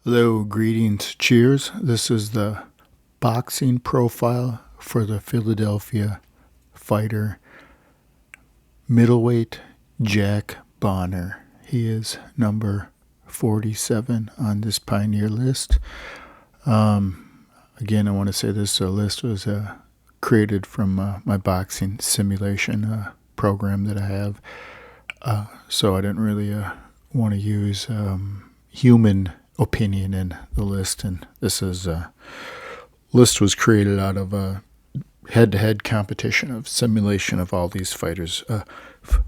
Hello, greetings, cheers. This is the boxing profile for the Philadelphia fighter, middleweight Jack Bonner. He is number 47 on this Pioneer list. Again, I want to say this list was created from my boxing simulation program that I have. So I didn't really want to use human opinion in the list, and this is list was created out of a head-to-head competition of simulation of all these fighters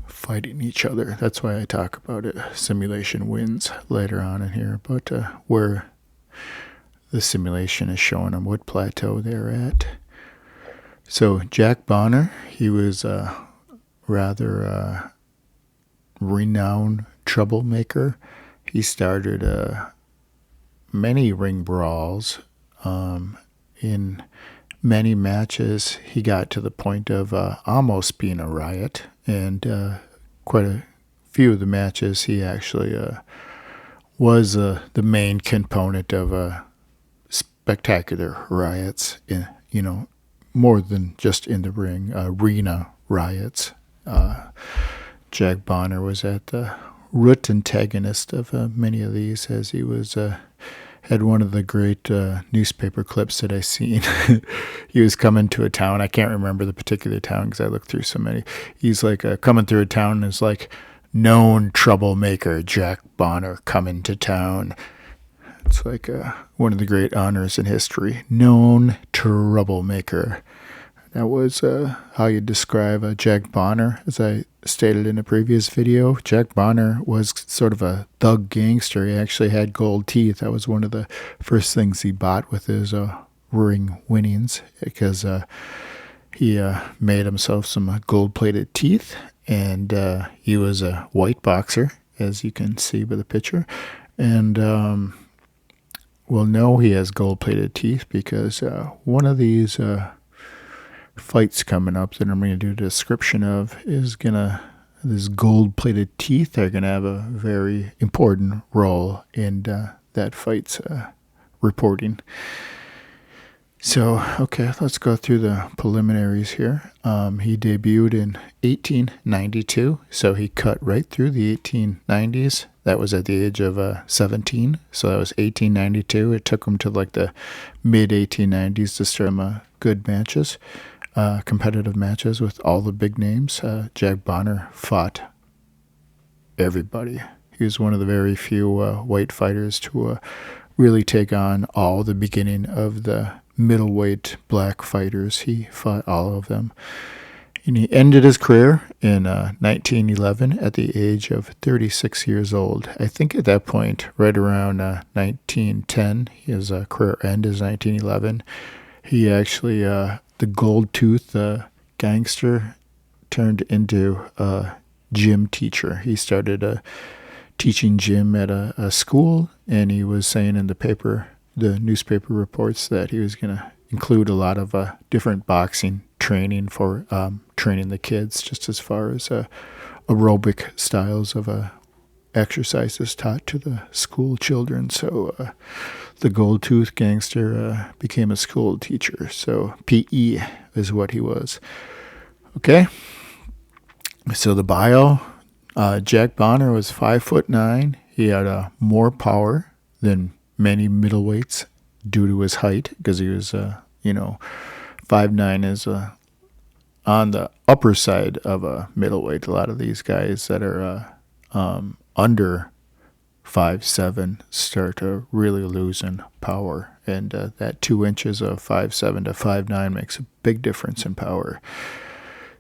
fighting each other. That's why I talk about it. Simulation wins later on in here, but where the simulation is showing them what plateau they're at. So Jack Bonner, he was a rather renowned troublemaker. He started many ring brawls. In many matches, he got to the point of almost being a riot, and quite a few of the matches, he actually was the main component of spectacular riots. More than just in the ring, arena riots. Jack Bonner was at the root antagonist of many of these, as he was had one of the great newspaper clips that I seen. He was coming to a town. I can't remember the particular town because I looked through so many. He's like coming through a town, and it's like, known troublemaker Jack Bonner coming to town. It's like one of the great honors in history. Known troublemaker. That was how you describe Jack Bonner. As I stated in a previous video, Jack Bonner was sort of a thug gangster. He actually had gold teeth. That was one of the first things he bought with his ring winnings, because he made himself some gold-plated teeth, and he was a white boxer, as you can see by the picture. And we'll know he has gold-plated teeth because one of these fights coming up that I'm going to do a description of is these gold-plated teeth are going to have a very important role in that fight's reporting. So, okay, let's go through the preliminaries here. He debuted in 1892, so he cut right through the 1890s. That was at the age of 17, so that was 1892. It took him to like the mid-1890s to start him good matches. Competitive matches with all the big names. Jack Bonner fought everybody. He was one of the very few white fighters to really take on all the beginning of the middleweight black fighters. He fought all of them. And he ended his career in 1911 at the age of 36 years old. I think at that point, right around 1910, his career end is 1911. He actually... the gold tooth gangster turned into a gym teacher. He started teaching gym at a school, and he was saying in the newspaper reports, that he was going to include a lot of different boxing training for training the kids, just as far as aerobic styles of exercises taught to the school children. So the gold tooth gangster became a school teacher. So PE is what he was. Okay. So the bio, Jack Bonner was 5'9". He had more power than many middleweights due to his height, because he was 5'9" is on the upper side of a middleweight. A lot of these guys that are under 5'7" start really losing power, and that 2 inches of 5'7" to 5'9" makes a big difference in power.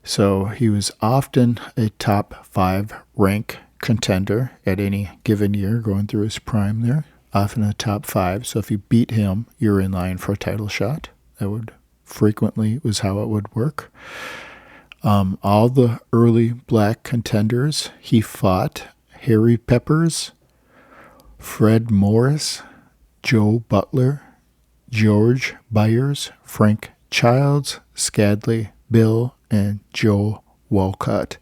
So he was often a top 5 rank contender at any given year, going through his prime there. Often a top 5. So if you beat him, you're in line for a title shot. That would frequently was how it would work. All the early black contenders he fought: Harry Peppers, Fred Morris, Joe Butler, George Byers, Frank Childs, Scadly Bill, and Joe Walcott.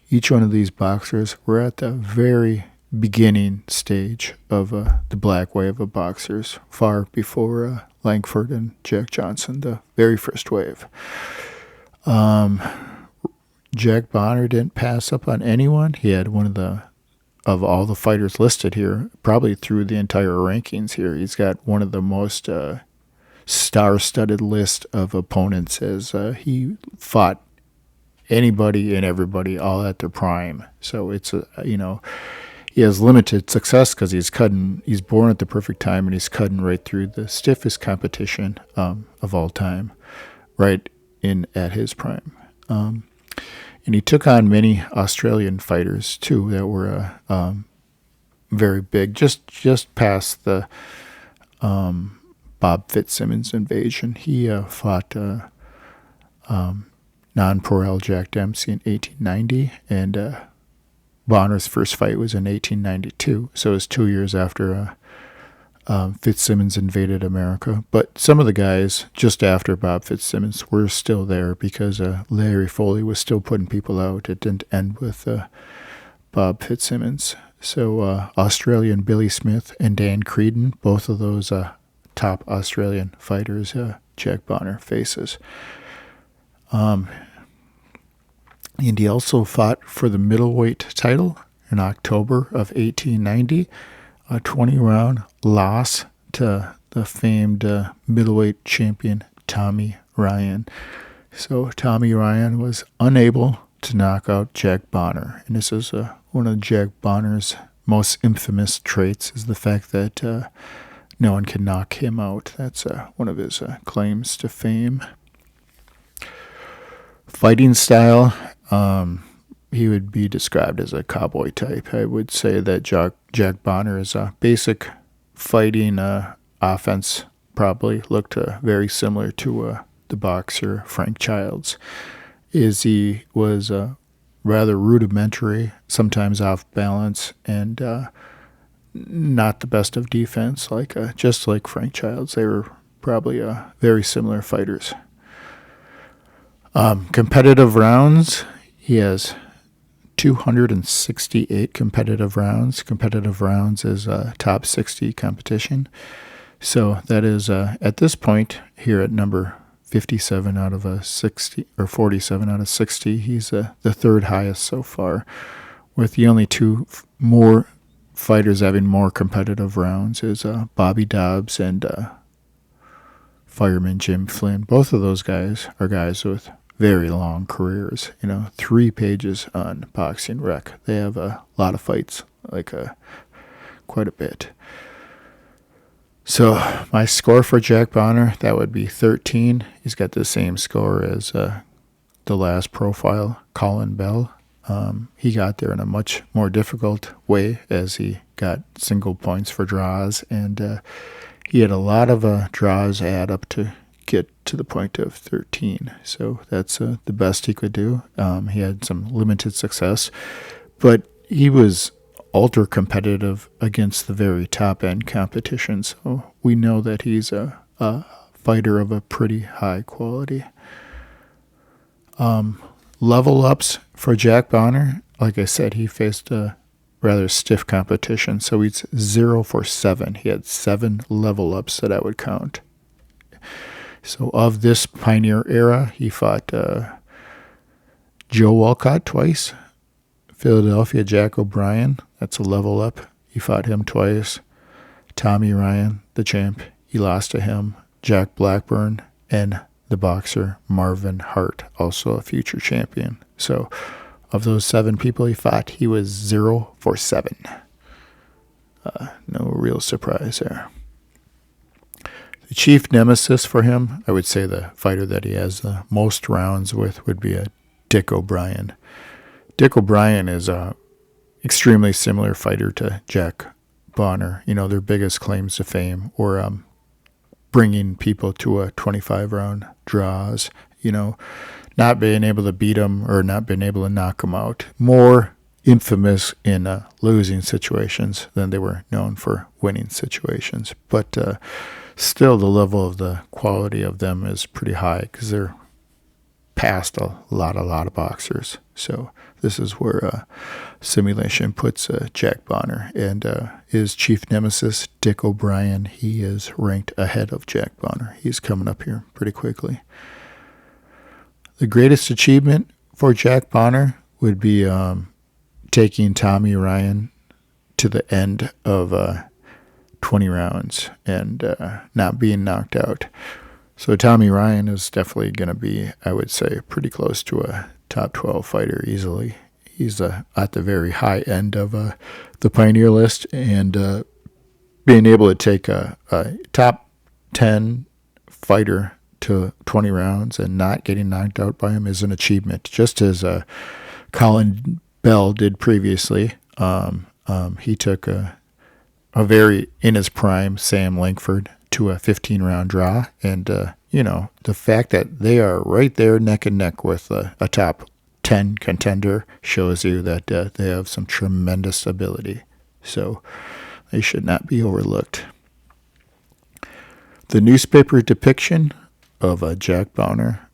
Each one of these boxers were at the very beginning stage of the black wave of boxers, far before Langford and Jack Johnson, the very first wave. Jack Bonner didn't pass up on anyone. He had one of all the fighters listed here, probably through the entire rankings here, he's got one of the most star-studded list of opponents, as he fought anybody and everybody all at their prime. So it's he has limited success because he's born at the perfect time, and he's cutting right through the stiffest competition of all time, right in at his prime. And he took on many Australian fighters too that were very big, just past the Bob Fitzsimmons invasion. He fought non-pro Jack Dempsey in 1890, and Bonner's first fight was in 1892, so it was 2 years after Fitzsimmons invaded America. But some of the guys just after Bob Fitzsimmons were still there because Larry Foley was still putting people out. It didn't end with Bob Fitzsimmons. So Australian Billy Smith and Dan Creedon, both of those top Australian fighters, Jack Bonner faces. And he also fought for the middleweight title in October of 1890, a 20-round loss to the famed middleweight champion Tommy Ryan. So Tommy Ryan was unable to knock out Jack Bonner, and this is one of Jack Bonner's most infamous traits, is the fact that no one can knock him out. That's one of his claims to fame. Fighting style, he would be described as a cowboy type. I would say that Jack Bonner is a basic fighting offense, probably looked very similar to the boxer Frank Childs. He was rather rudimentary, sometimes off balance, and not the best of defense, just like Frank Childs. They were probably very similar fighters. Competitive rounds, he has 268 competitive rounds. Competitive rounds is a top 60 competition. So that is, at this point, here at number 57 out of 60, or 47 out of 60, he's the third highest so far, with the only two more fighters having more competitive rounds is Bobby Dobbs and fireman Jim Flynn. Both of those guys are guys with very long careers, 3 pages on Boxing Rec. They have a lot of fights, quite a bit. So my score for Jack Bonner, that would be 13. He's got the same score as the last profile, Colin Bell. He got there in a much more difficult way, as he got single points for draws, and he had a lot of draws add up to get to the point of 13. So that's the best he could do. He had some limited success, but he was ultra competitive against the very top end competition. So we know that he's a fighter of a pretty high quality. Level ups for Jack Bonner, like I said, he faced a rather stiff competition. So he's 0 for 7. He had 7 level ups that I would count. So of this pioneer era, he fought Joe Walcott twice, Philadelphia Jack Obrien, that's a level up. He fought him twice. Tommy Ryan, the champ, he lost to him. Jack Blackburn, and the boxer Marvin Hart, also a future champion. So of those 7 people he fought, he was 0 for 7. No real surprise there. The chief nemesis for him, I would say the fighter that he has the most rounds with would be Dick O'Brien. Dick O'Brien is a extremely similar fighter to Jack Bonner. Their biggest claims to fame were bringing people to a 25-round draws, not being able to beat them or not being able to knock them out. More infamous in losing situations than they were known for winning situations. But still, the level of the quality of them is pretty high because they're past a lot of boxers. So this is where simulation puts Jack Bonner, and his chief nemesis, Dick O'Brien, he is ranked ahead of Jack Bonner. He's coming up here pretty quickly. The greatest achievement for Jack Bonner would be taking Tommy Ryan to the end of 20 rounds and not being knocked out. So Tommy Ryan is definitely going to be, I would say, pretty close to a top 12 fighter easily. He's at the very high end of the Pioneer list, and being able to take a top 10 fighter to 20 rounds and not getting knocked out by him is an achievement, just as Colin Bell did previously. He took a very, in his prime, Sam Langford to a 15-round draw, and the fact that they are right there neck and neck with a top 10 contender shows you that they have some tremendous ability. So they should not be overlooked. The newspaper depiction of Jack Bonner,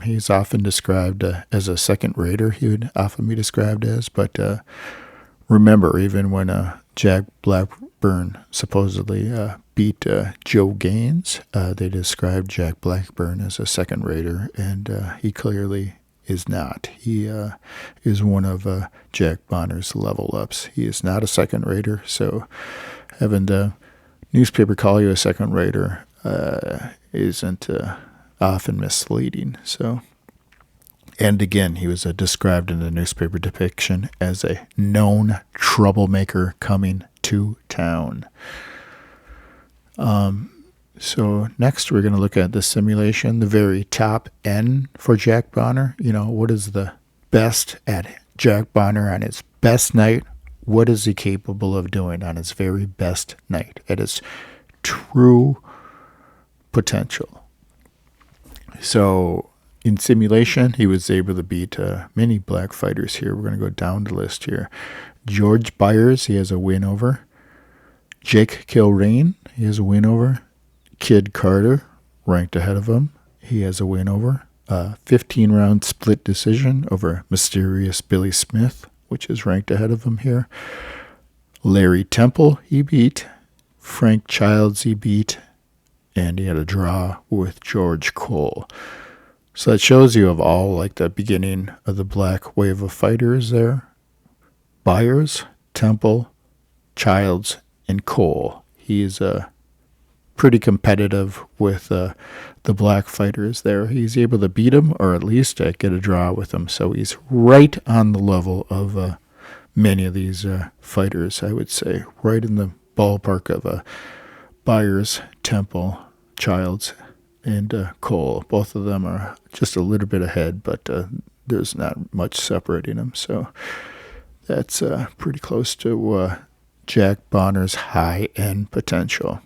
he's often described as a second-rater. He would often be described as, but remember, even when Jack Blackburn supposedly beat Joe Gaines, they described Jack Blackburn as a second-rater, and he clearly is not. He is one of Jack Bonner's level-ups. He is not a second-rater, so having the newspaper call you a second-rater isn't often misleading. So, and again, he was described in the newspaper depiction as a known troublemaker coming to town. So next we're going to look at the simulation, the very top end for Jack Bonner. What is the best at Jack Bonner on his best night? What is he capable of doing on his very best night at his true potential? So in simulation, he was able to beat many black fighters here. We're going to go down the list here. George Byers, he has a win over. Jake Kilrain, he has a win over. Kid Carter, ranked ahead of him, he has a win over. 15-round split decision over Mysterious Billy Smith, which is ranked ahead of him here. Larry Temple, he beat. Frank Childs, he beat. And he had a draw with George Cole. So that shows you of all, like, the beginning of the black wave of fighters there. Byers, Temple, Childs, and Cole. He's pretty competitive with the black fighters there. He's able to beat them, or at least get a draw with them. So he's right on the level of many of these fighters, I would say. Right in the ballpark of Byers, Temple, Childs, and Cole. Both of them are just a little bit ahead, but there's not much separating them. So that's pretty close to Jack Bonner's high-end potential.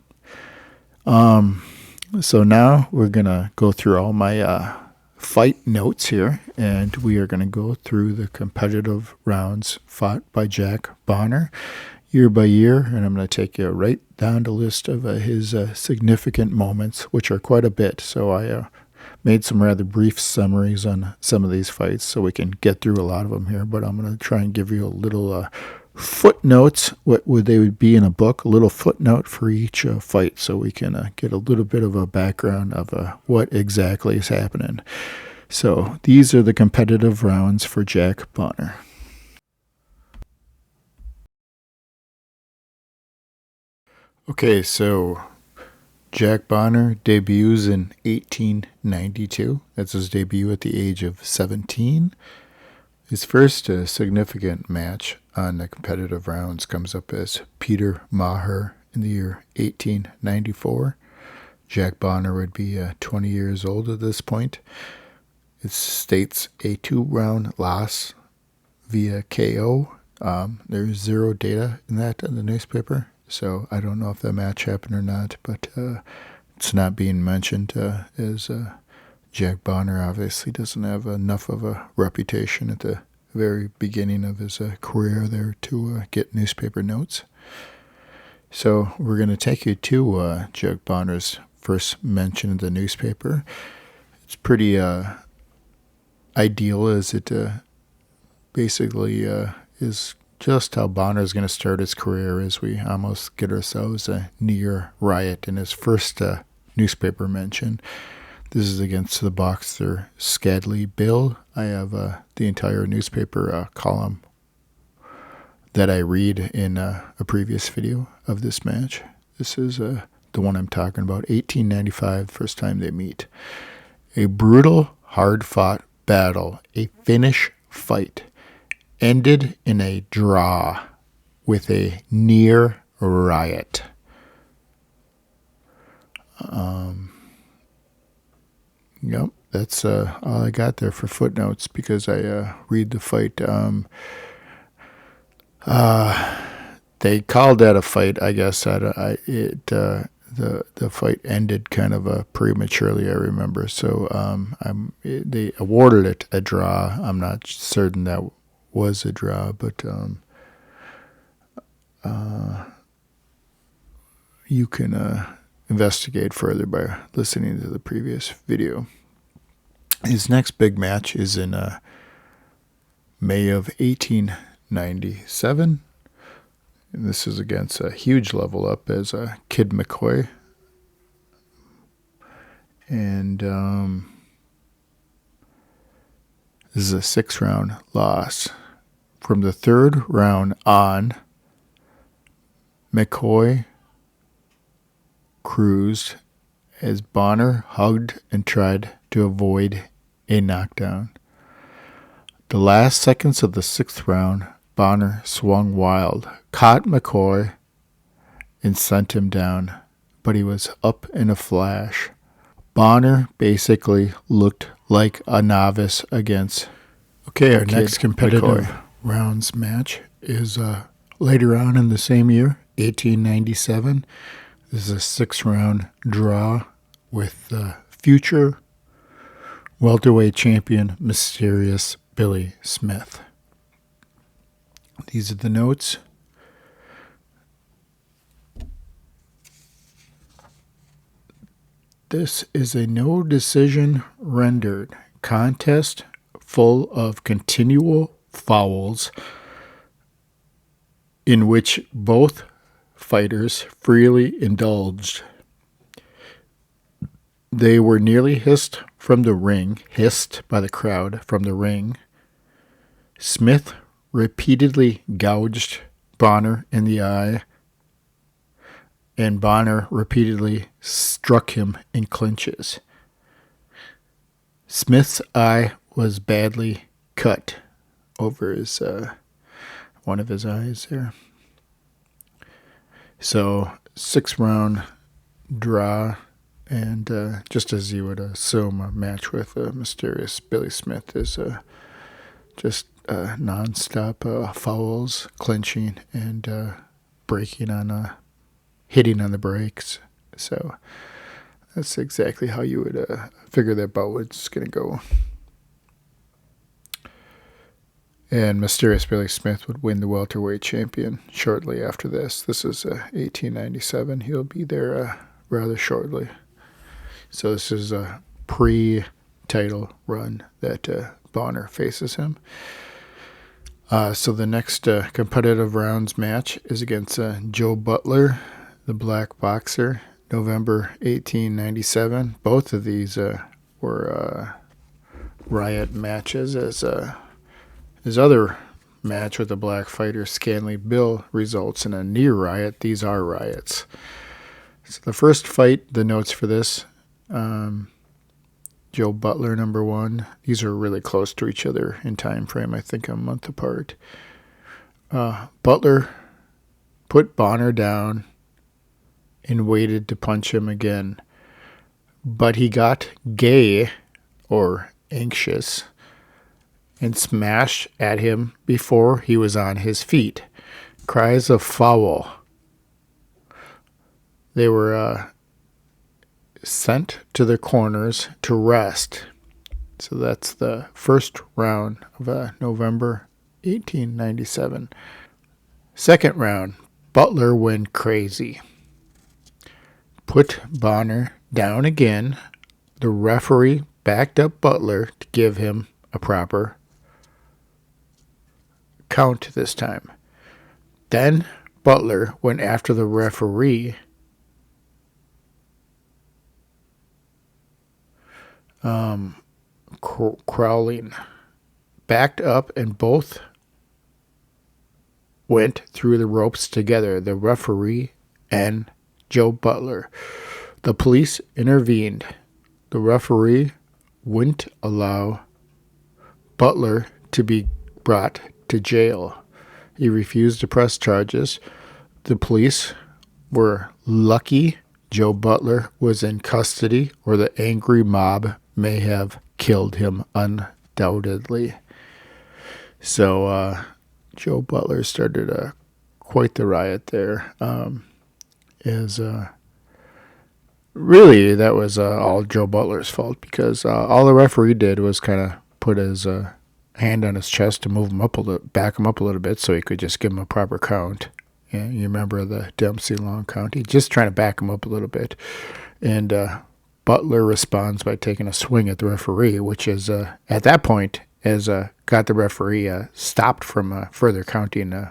So now we're going to go through all my fight notes here, and we are going to go through the competitive rounds fought by Jack Bonner year by year, and I'm going to take you right down the list of his significant moments, which are quite a bit. So I made some rather brief summaries on some of these fights so we can get through a lot of them here, but I'm going to try and give you a little footnotes, what would they would be in a book, a little footnote for each fight, so we can get a little bit of a background of what exactly is happening. So these are the competitive rounds for Jack Bonner. Okay, so Jack Bonner debuts in 1892. That's his debut at the age of 17. His first significant match on the competitive rounds comes up as Peter Maher in the year 1894. Jack Bonner would be 20 years old at this point. It states a 2-round loss via KO. There's zero data in that in the newspaper, so I don't know if that match happened or not, but it's not being mentioned as Jack Bonner obviously doesn't have enough of a reputation at the very beginning of his career there to get newspaper notes. So we're going to take you to Jack Bonner's first mention in the newspaper. It's pretty ideal as it basically is just how Bonner's going to start his career as we almost get ourselves a near riot in his first newspaper mention. This is against the boxer Scadly Bill. I have the entire newspaper column that I read in a previous video of this match. This is the one I'm talking about, 1895, first time they meet. A brutal, hard-fought battle, a finish fight, ended in a draw with a near riot. Yep, that's all I got there for footnotes because I read the fight. They called that a fight, I guess. The fight ended kind of prematurely, I remember. So they awarded it a draw. I'm not certain that was a draw, but you can investigate further by listening to the previous video. His next big match is in May of 1897. And this is against a huge level up as Kid Mccoy. And this is a 6-round loss. From the 3rd round on, Mccoy cruised as Bonner hugged and tried to avoid a knockdown. The last seconds of the 6th round, Bonner swung wild, caught Mccoy, and sent him down, but he was up in a flash. Bonner basically looked like a novice against our next competitive rounds match is later on in the same year, 1897. This is a 6-round draw with future welterweight champion Mysterious Billy Smith. These are the notes. This is a no decision rendered contest full of continual fouls in which both fighters freely indulged. They were nearly hissed by the crowd from the ring. Smith repeatedly gouged Bonner in the eye, and Bonner repeatedly struck him in clinches. Smith's eye was badly cut over his one of his eyes there. So 6-round draw, and just as you would assume, a match with Mysterious Billy Smith is just non-stop fouls, clinching, and breaking on, hitting on the brakes. So that's exactly how you would figure that bout was going to go. And Mysterious Billy Smith would win the welterweight champion shortly after this. This is 1897. He'll be there rather shortly. So this is a pre-title run that Bonner faces him. So the next competitive rounds match is against Joe Butler, the black boxer, November 1897. Both of these were riot matches, as his other match with the black fighter, Scadly Bill, results in a near riot. These are riots. So the first fight, the notes for this, Joe Butler, number 1. These are really close to each other in time frame, I think a month apart. Butler put Bonner down and waited to punch him again. But he got gay, or anxious, and smashed at him before he was on his feet. Cries of foul. They were sent to their corners to rest. So that's the first round of November 1897. Second round, Butler went crazy. Put Bonner down again. The referee backed up Butler to give him a proper count this time. Then Butler went after the referee crawling, backed up, and both went through the ropes together, the referee and Joe Butler. The police intervened. The referee wouldn't allow Butler to be brought to jail. He refused to press charges. The police were lucky Joe Butler was in custody, or the angry mob may have killed him undoubtedly. So Joe Butler started quite the riot there. Really, that was all Joe Butler's fault, because all the referee did was kind of put his hand on his chest to move him up back him up a little bit, so he could just give him a proper count. Yeah, you remember the Dempsey long count? He just trying to back him up a little bit, and Butler responds by taking a swing at the referee, which is at that point got the referee stopped from further counting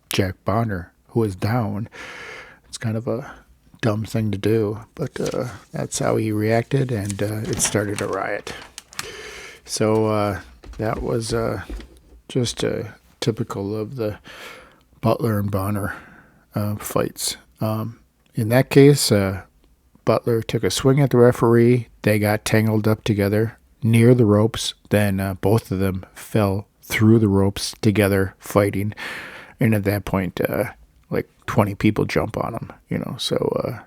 Jack Bonner, who was down. It's kind of a dumb thing to do, but that's how he reacted, and it started a riot. So that was just typical of the Butler and Bonner fights. In that case, Butler took a swing at the referee. They got tangled up together near the ropes. Then both of them fell through the ropes together, fighting. And at that point, like 20 people jump on them, so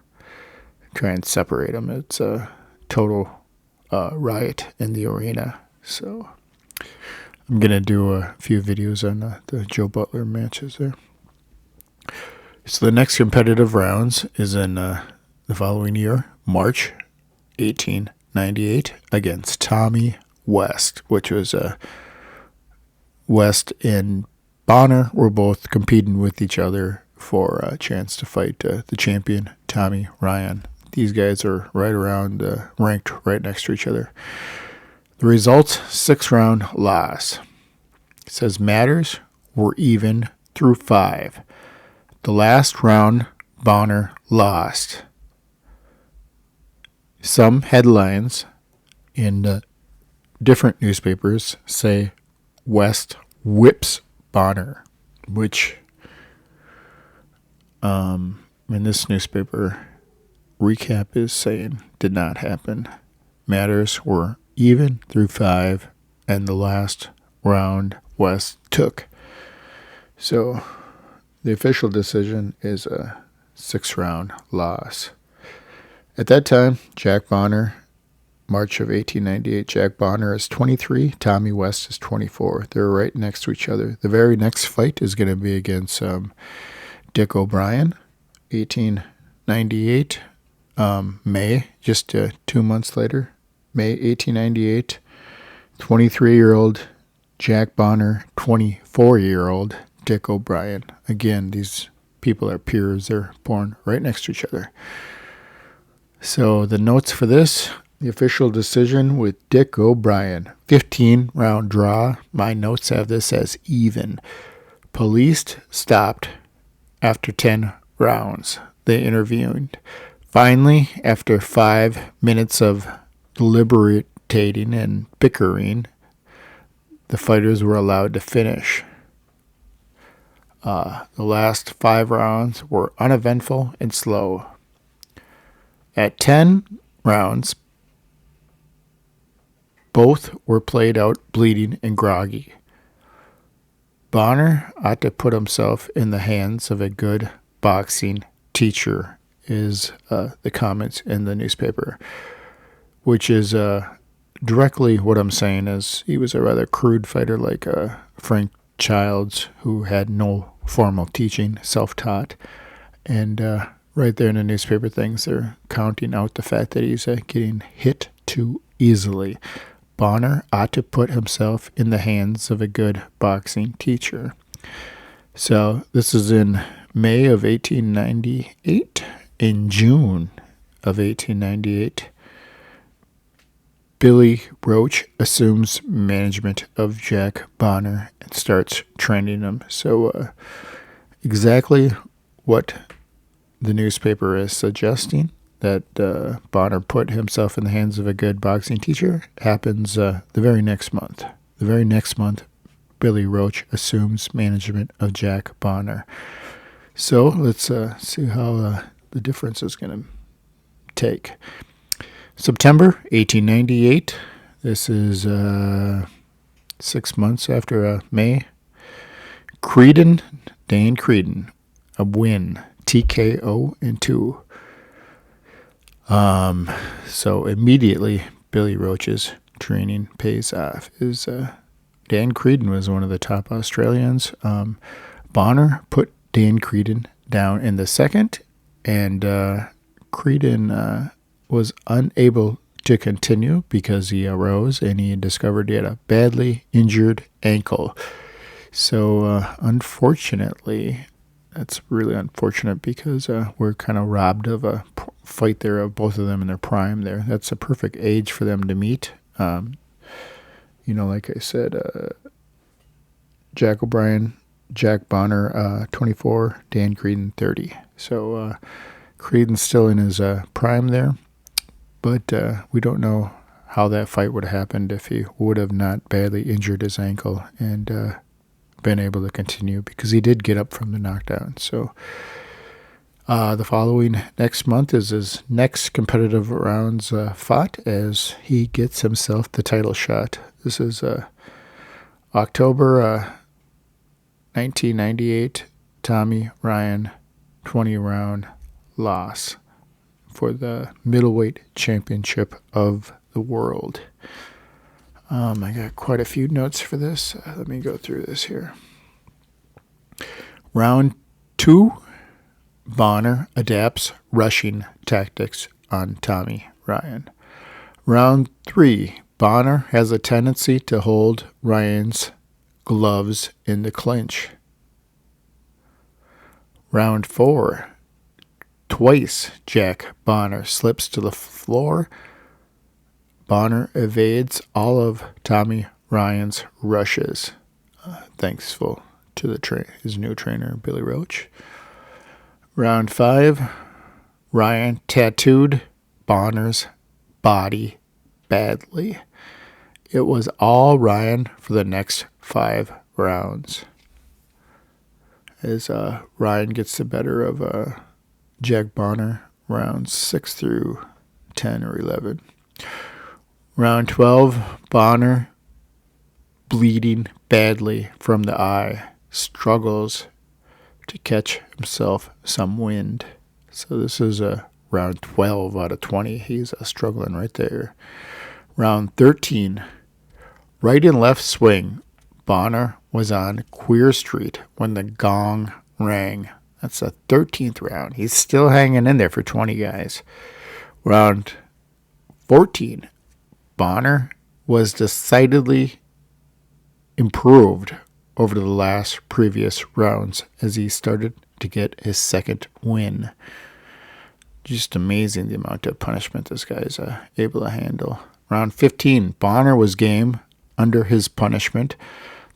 try and separate them. It's a total riot in the arena. So I'm going to do a few videos on the Joe Butler matches there. So the next competitive rounds is in the following year, March 1898, against Tommy West, which was West and Bonner were both competing with each other for a chance to fight the champion, Tommy Ryan. These guys are right around, ranked right next to each other. The results, 6-round loss. It says matters were even through 5. The last round, Bonner lost. Some headlines in different newspapers say West whips Bonner, which in this newspaper recap is saying did not happen. Matters were even through 5, and the last round West took. So the official decision is a 6-round loss. At that time, Jack Bonner, March of 1898, Jack Bonner is 23, Tommy West is 24. They're right next to each other. The very next fight is going to be against Dick Obrien, 1898, May, just 2 months later, May 1898, 23-year-old Jack Bonner, 24-year-old Dick Obrien. Again, these people are peers. They're born right next to each other. So the notes for this, the official decision with Dick Obrien, 15-round draw. My notes have this as even. Police stopped after 10 rounds. They intervened. Finally, after 5 minutes of deliberating and bickering, the fighters were allowed to finish. The last 5 rounds were uneventful and slow. At 10 rounds, both were played out bleeding and groggy. Bonner ought to put himself in the hands of a good boxing teacher, is the comments in the newspaper, which is directly what I'm saying is he was a rather crude fighter like Frank Childs, who had no formal teaching, self-taught. And right there in the newspaper things, they're counting out the fact that he's getting hit too easily. Bonner ought to put himself in the hands of a good boxing teacher. So this is in May of 1898. In June of 1898, Billy Roche assumes management of Jack Bonner and starts training him. So exactly what the newspaper is suggesting, that Bonner put himself in the hands of a good boxing teacher, happens the very next month. The very next month, Billy Roche assumes management of Jack Bonner. So let's see how the difference is going to take. September 1898. This is 6 months after May. Creedon, Dan Creedon, a win. TKO in 2. So immediately Billy Roche's training pays off. Dan Creedon was one of the top Australians. Bonner put Dan Creedon down in the second, and Creedon was unable to continue because he arose and he discovered he had a badly injured ankle. So unfortunately, that's really unfortunate because we're kind of robbed of a fight there of both of them in their prime there. That's a perfect age for them to meet. Like I said, Jack Obrien, Jack Bonner, 24, Dan Creedon, 30. So Creedon's still in his prime there, but we don't know how that fight would have happened if he would have not badly injured his ankle and been able to continue, because he did get up from the knockdown. So the following next month is his next competitive rounds fought as he gets himself the title shot. This is October 1998, Tommy Ryan, 20-round loss for the middleweight championship of the world. I got quite a few notes for this. Let me go through this here. Round 2, Bonner adapts rushing tactics on Tommy Ryan. Round 3, Bonner has a tendency to hold Ryan's gloves in the clinch. Round 4, twice Jack Bonner slips to the floor. Bonner evades all of Tommy Ryan's rushes, thankful to his new trainer, Billy Roche. Round 5, Ryan tattooed Bonner's body badly. It was all Ryan for the next 5 rounds, as Ryan gets the better of Jack Bonner, rounds 6 through 10 or 11. Round 12, Bonner, bleeding badly from the eye, struggles to catch himself some wind. So this is round 12 out of 20. He's struggling right there. Round 13, right and left swing. Bonner was on Queer Street when the gong rang. That's the 13th round. He's still hanging in there for 20 guys. Round 14, Bonner was decidedly improved over the last previous rounds as he started to get his second win. Just amazing the amount of punishment this guy's able to handle. Round 15, Bonner was game under his punishment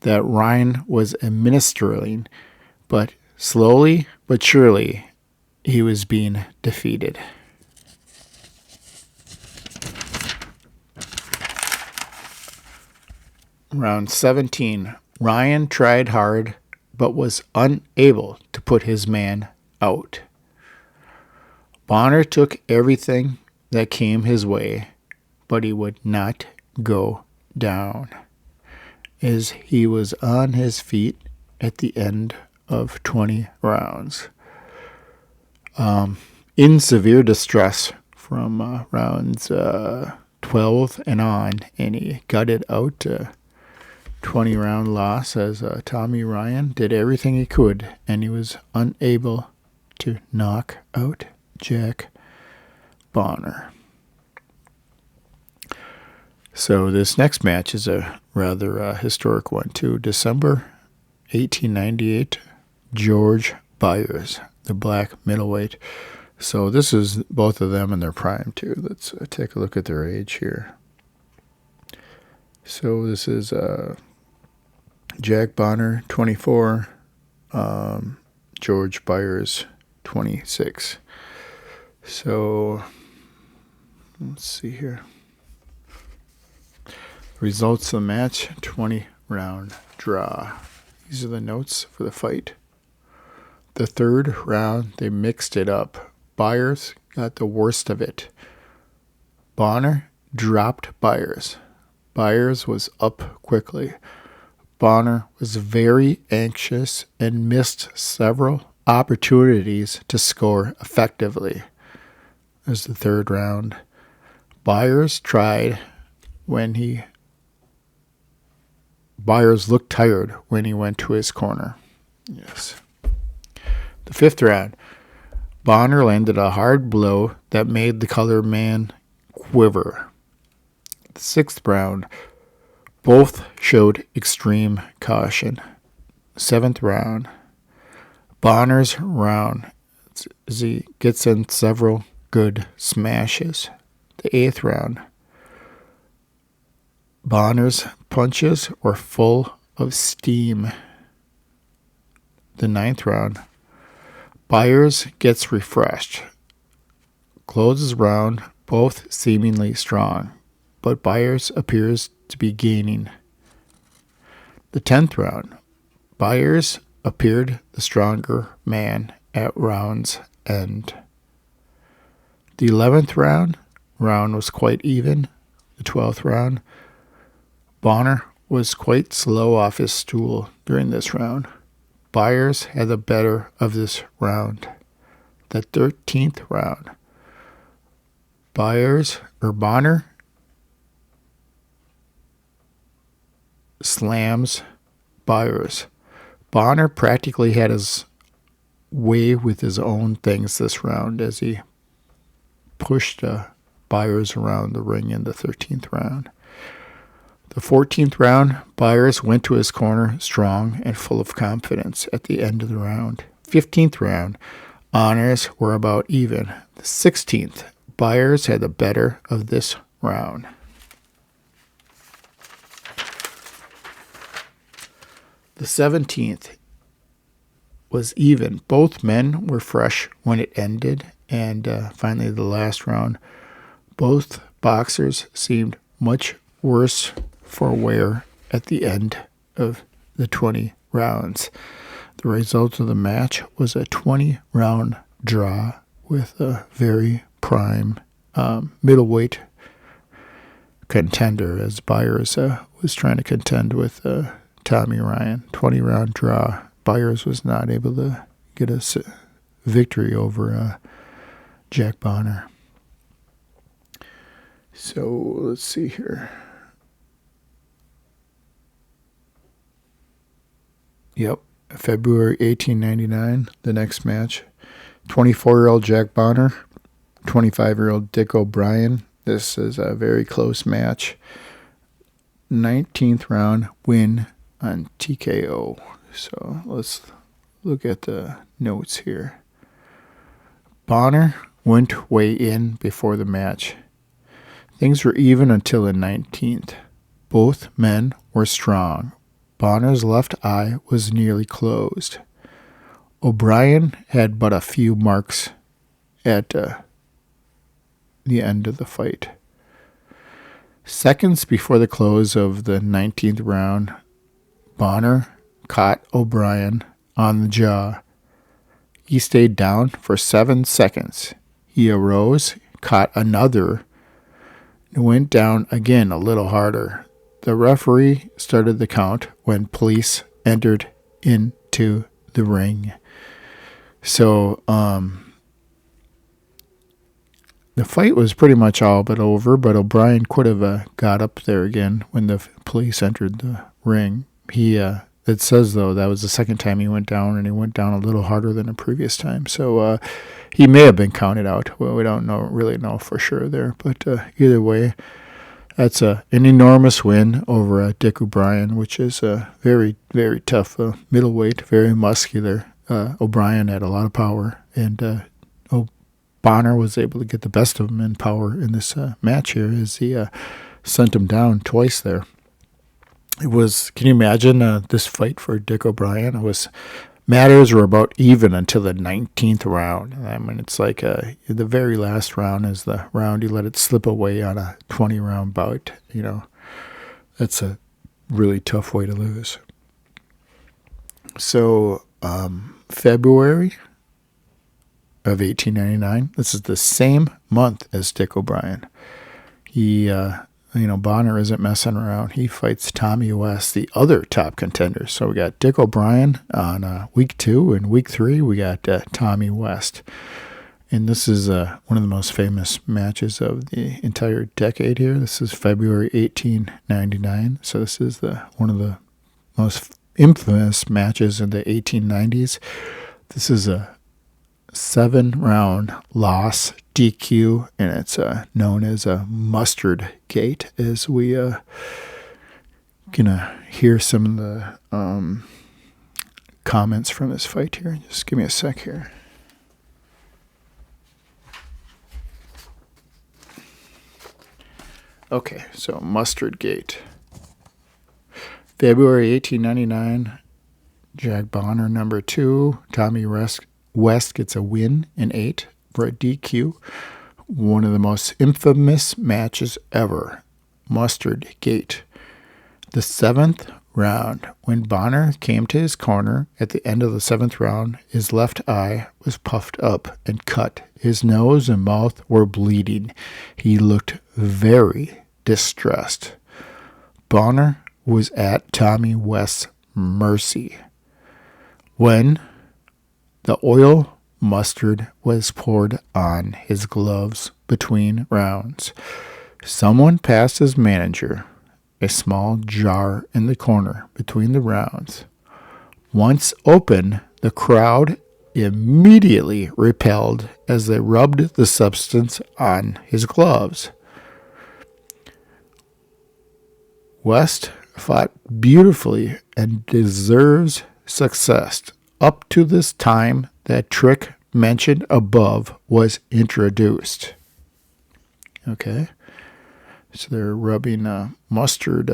that Ryan was administering, but slowly but surely he was being defeated. Round 17, Ryan tried hard but was unable to put his man out. Bonner took everything that came his way, but he would not go down, as he was on his feet at the end of 20 rounds. In severe distress from rounds 12 and on, and he gutted out 20-round loss as Tommy Ryan did everything he could, and he was unable to knock out Jack Bonner. So this next match is a rather historic one too. December 1898, George Byers, the black middleweight. So this is both of them in their prime too. Let's take a look at their age here. So this is Jack Bonner, 24, George Byers, 26. So let's see here. Results of the match, 20-round draw. These are the notes for the fight. The third round, they mixed it up. Byers got the worst of it. Bonner dropped Byers. Byers was up quickly. Bonner was very anxious and missed several opportunities to score effectively. As the third round, Byers tried Byers looked tired when he went to his corner. Yes. The fifth round, Bonner landed a hard blow that made the colored man quiver. The sixth round, both showed extreme caution. Seventh round, Bonner's round as he gets in several good smashes. The eighth round, Bonner's punches were full of steam. The ninth round, Byers gets refreshed. Closes round, both seemingly strong, but Byers appears to be gaining. The 10th round, Byers appeared the stronger man at round's end. The 11th round was quite even. The 12th round, Bonner was quite slow off his stool during this round. Byers had the better of this round. The 13th round, Bonner slams Byers. Bonner practically had his way with his own things this round as he pushed Byers around the ring in the 13th round. The 14th round, Byers went to his corner strong and full of confidence at the end of the round. 15th round, honors were about even. The 16th, Byers had the better of this round. The 17th was even. Both men were fresh when it ended, and finally the last round, both boxers seemed much worse for wear at the end of the 20 rounds. The result of the match was a 20-round draw with a very prime middleweight contender, as Byers was trying to contend with Tommy Ryan. 20-round draw. Byers was not able to get a victory over Jack Bonner. So let's see here. Yep, February 1899, the next match. 24-year-old Jack Bonner, 25-year-old Dick Obrien. This is a very close match. 19th round win on TKO. So let's look at the notes here. Bonner went way in before the match. Things were even until the 19th. Both men were strong. Bonner's left eye was nearly closed. Obrien had but a few marks at the end of the fight. Seconds before the close of the 19th round, Bonner caught Obrien on the jaw. He stayed down for 7 seconds. He arose, caught another, and went down again a little harder. The referee started the count when police entered into the ring. So, the fight was pretty much all but over, but Obrien could have got up there again when the police entered the ring. It says, though, that was the second time he went down, and he went down a little harder than the previous time. So he may have been counted out. Well, we don't really know for sure there. But either way, that's an enormous win over Dick Obrien, which is a very, very tough middleweight, very muscular. Obrien had a lot of power, and Bonner was able to get the best of him in power in this match here as he sent him down twice there. It was, can you imagine this fight for Dick O'Brien? Matters were about even until the 19th round. I mean, it's like the very last round is the round you let it slip away on a 20-round bout. That's a really tough way to lose. So, February of 1899, this is the same month as Dick O'Brien. He, Bonner isn't messing around. He fights Tommy West, the other top contender. So we got Dick O'Brien on week 2, and week 3 we got Tommy West. And this is one of the most famous matches of the entire decade here. This is February 1899. So this is one of the most infamous matches in the 1890s. This is a 7-round loss, DQ, and it's known as a mustard gate, as we gonna hear some of the comments from this fight here. Just give me a sec here. Okay, so mustard gate. February 1899, Jack Bonner, number 2. Tommy West gets a win in 8 for a DQ. One of the most infamous matches ever. Mustard gate. The 7th round, when Bonner came to his corner at the end of the 7th round, his left eye was puffed up and cut. His nose and mouth were bleeding. He looked very distressed. Bonner was at Tommy West's mercy. When the oil mustard was poured on his gloves between rounds, someone passed his manager a small jar in the corner between the rounds. Once open, the crowd immediately repelled as they rubbed the substance on his gloves. West fought beautifully and deserves success. Up to this time, that trick mentioned above was introduced. Okay, so they're rubbing mustard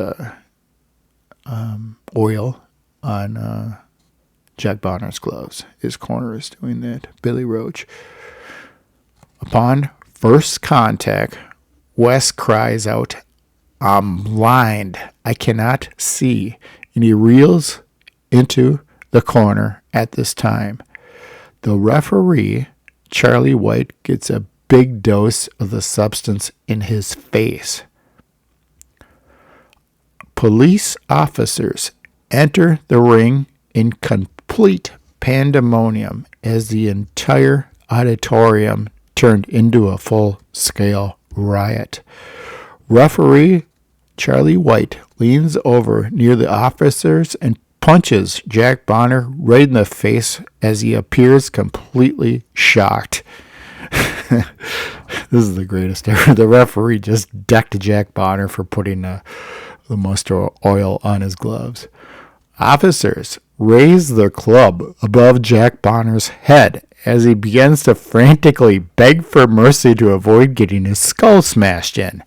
oil on Jack Bonner's gloves. His corner is doing that. Billy Roche. Upon first contact, West cries out, "I'm blind. I cannot see." And he reels into the corner at this time. The referee, Charlie White, gets a big dose of the substance in his face. Police officers enter the ring in complete pandemonium as the entire auditorium turned into a full-scale riot. Referee Charlie White leans over near the officers and punches Jack Bonner right in the face as he appears completely shocked. This is the greatest ever. The referee just decked Jack Bonner for putting the mustard oil on his gloves. Officers raise their club above Jack Bonner's head as he begins to frantically beg for mercy to avoid getting his skull smashed in.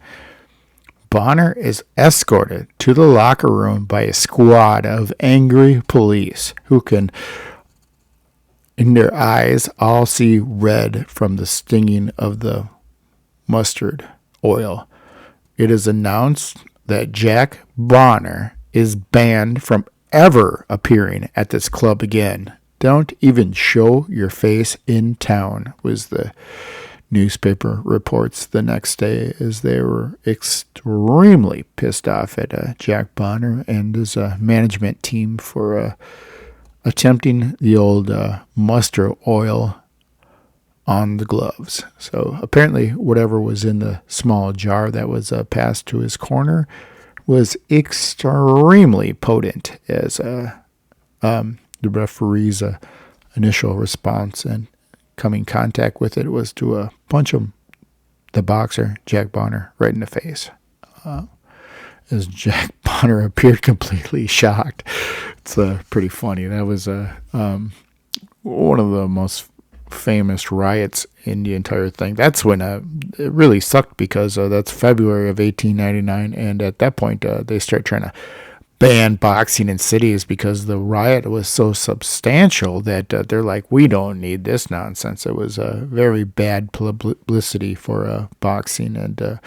Bonner is escorted to the locker room by a squad of angry police who can, in their eyes, all see red from the stinging of the mustard oil. It is announced that Jack Bonner is banned from ever appearing at this club again. Don't even show your face in town, was the newspaper reports the next day, as they were extremely pissed off at Jack Bonner and his management team for attempting the old mustard oil on the gloves. So apparently whatever was in the small jar that was passed to his corner was extremely potent, as the referee's initial response and coming contact with it was to punch the boxer, Jack Bonner, right in the face. As Jack Bonner appeared completely shocked. It's pretty funny. That was one of the most famous riots in the entire thing. That's when it really sucked, because that's February of 1899, and at that point they start trying to banned boxing in cities because the riot was so substantial that they're like, we don't need this nonsense. It was a very bad publicity for boxing, and the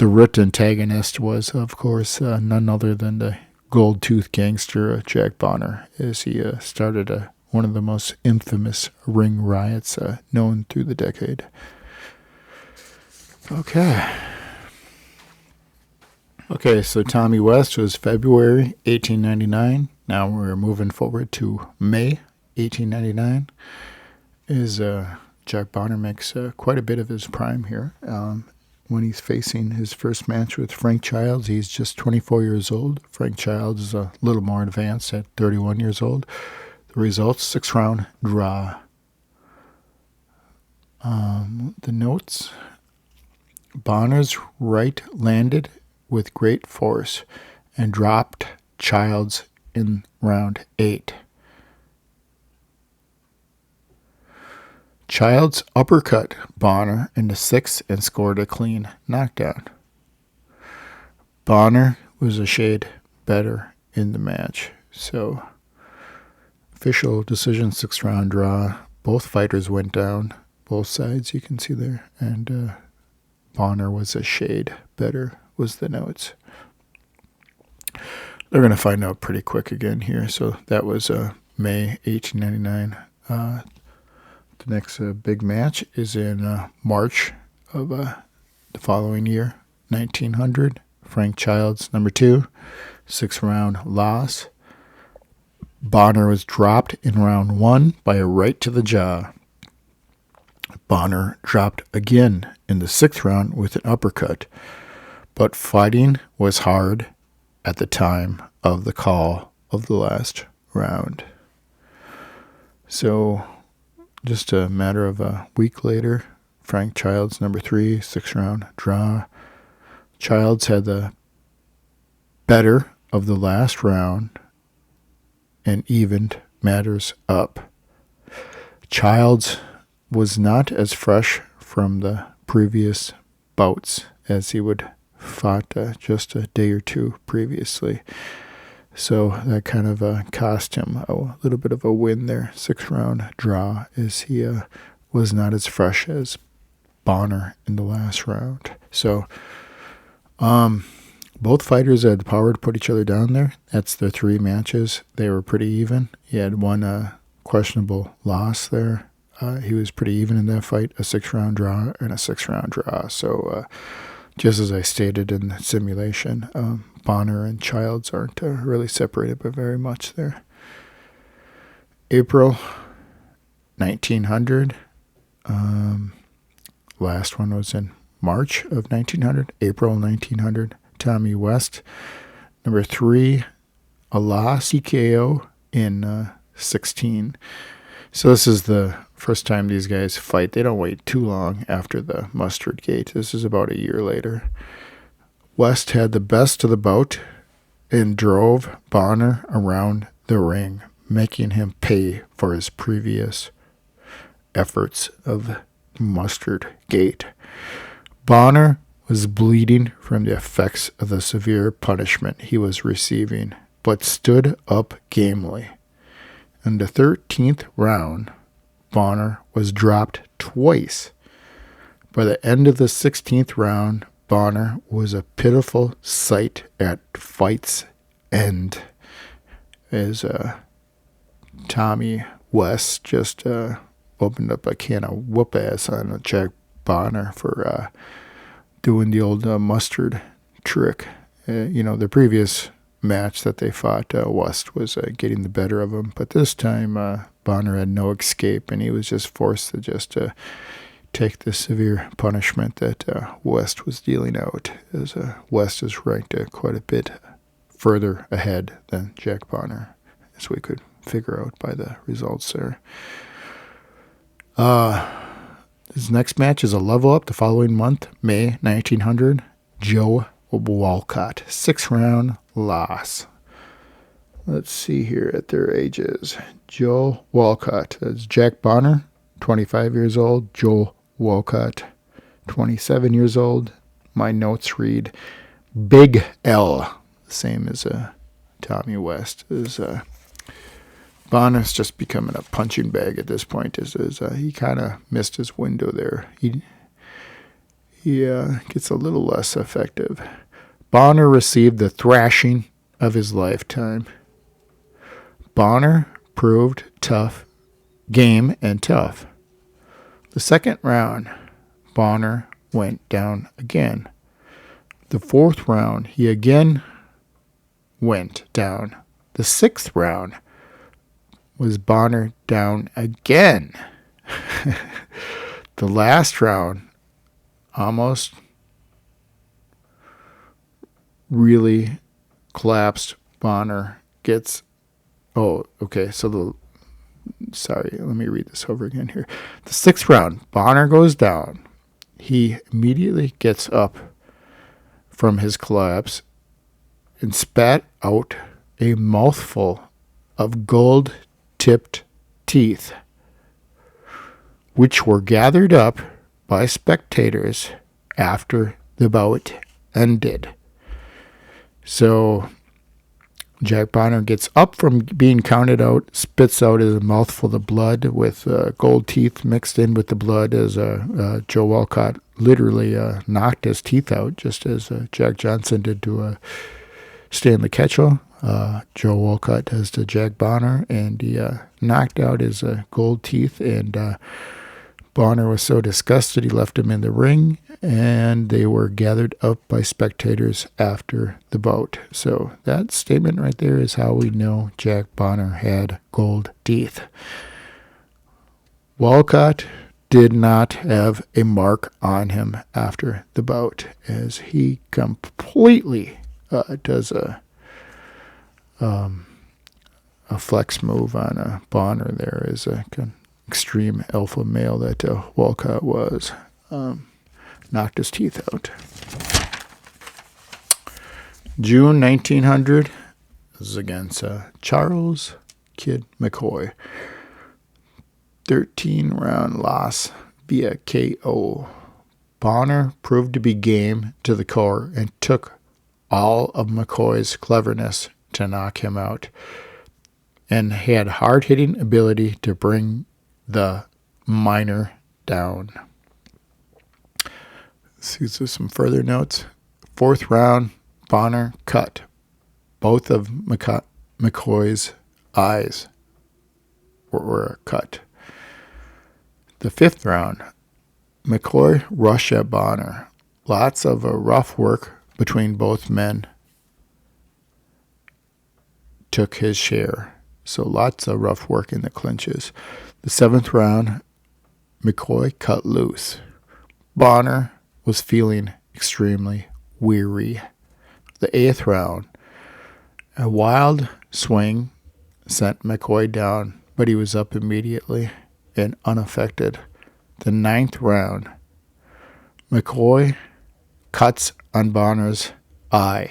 root antagonist was, of course, none other than the gold-toothed gangster Jack Bonner, as he started one of the most infamous ring riots known through the decade. Okay, so Tommy West was February 1899. Now we're moving forward to May 1899. Jack Bonner makes quite a bit of his prime here. When he's facing his first match with Frank Childs, he's just 24 years old. Frank Childs is a little more advanced at 31 years old. The results, 6-round draw. The notes: Bonner's right landed with great force and dropped Childs in round 8. Childs uppercut Bonner in the 6th and scored a clean knockdown. Bonner was a shade better in the match. So, official decision, 6-round draw. Both fighters went down. Both sides, you can see there. And Bonner was a shade better, was the notes. They're going to find out pretty quick again here. So that was May 1899. The next big match is in March of the following year, 1900. Frank Childs, number 2, 6-round loss. Bonner was dropped in round 1 by a right to the jaw. Bonner dropped again in the 6th round with an uppercut, but fighting was hard at the time of the call of the last round. So, just a matter of a week later, Frank Childs, number 3, 6-round draw. Childs had the better of the last round and evened matters up. Childs was not as fresh from the previous bouts as he would fought just a day or two previously. So that kind of cost him a little bit of a win there. 6-round draw, as he was not as fresh as Bonner in the last round. So both fighters had the power to put each other down there. That's the 3 matches. They were pretty even. He had one questionable loss there. He was pretty even in that fight, a 6-round draw and a 6-round draw. So just as I stated in the simulation, Bonner and Childs aren't really separated by very much there. April 1900. Last one was in March of 1900. April 1900. Tommy West, number 3, a loss, TKO in 16. So this is the first time these guys fight. They don't wait too long after the mustard gate. This is about a year later. West had the best of the bout and drove Bonner around the ring, making him pay for his previous efforts of mustard gate. Bonner was bleeding from the effects of the severe punishment he was receiving, but stood up gamely. In the 13th round, Bonner was dropped twice. By the end of the 16th round, Bonner was a pitiful sight at fight's end, as Tommy West just opened up a can of whoop-ass on Jack Bonner for doing the old mustard trick. The previous match that they fought, West was getting the better of him, but this time Bonner had no escape, and he was just forced to just take the severe punishment that West was dealing out, as West is ranked quite a bit further ahead than Jack Bonner, as we could figure out by the results there. His next match is a level up the following month, May 1900. Joe Walcott, 6-round loss. Let's see here at their ages. Joe Walcott, that's Jack Bonner, 25 years old. Joe Walcott, 27 years old. My notes read Big L, same as Tommy West. Bonner's just becoming a punching bag at this point. He kind of missed his window there. He gets a little less effective. Bonner received the thrashing of his lifetime. Bonner proved tough, game and tough. The second round, Bonner went down again. The fourth round, he again went down. The sixth round was Bonner down again. The last round almost really collapsed. Bonner gets... Oh, okay, sorry, let me read this over again here. The sixth round, Bonner goes down. He immediately gets up from his collapse and spat out a mouthful of gold-tipped teeth, which were gathered up by spectators after the bout ended. So Jack Bonner gets up from being counted out, spits out a mouthful of blood with gold teeth mixed in with the blood as Joe Walcott literally knocked his teeth out, just as Jack Johnson did to Stanley Ketchel. Joe Walcott does to Jack Bonner, and he knocked out his gold teeth, and Bonner was so disgusted he left him in the ring, and they were gathered up by spectators after the bout. So that statement right there is how we know Jack Bonner had gold teeth. Walcott did not have a mark on him after the bout, as he completely does a flex move on Bonner there as a extreme alpha male that Walcott was. Knocked his teeth out. June 1900. This is against Charles Kid McCoy. 13-round loss via KO. Bonner proved to be game to the core and took all of McCoy's cleverness to knock him out, and had hard-hitting ability to bring the minor down. These are some further notes. Fourth round, Bonner cut both of McCoy's eyes were cut. The fifth round, McCoy rushed at Bonner. Lots of rough work between both men took his share. So lots of rough work in the clinches. The seventh round, McCoy cut loose. Bonner was feeling extremely weary. The eighth round, a wild swing sent McCoy down, but he was up immediately and unaffected. The ninth round, McCoy cuts on Bonner's eye,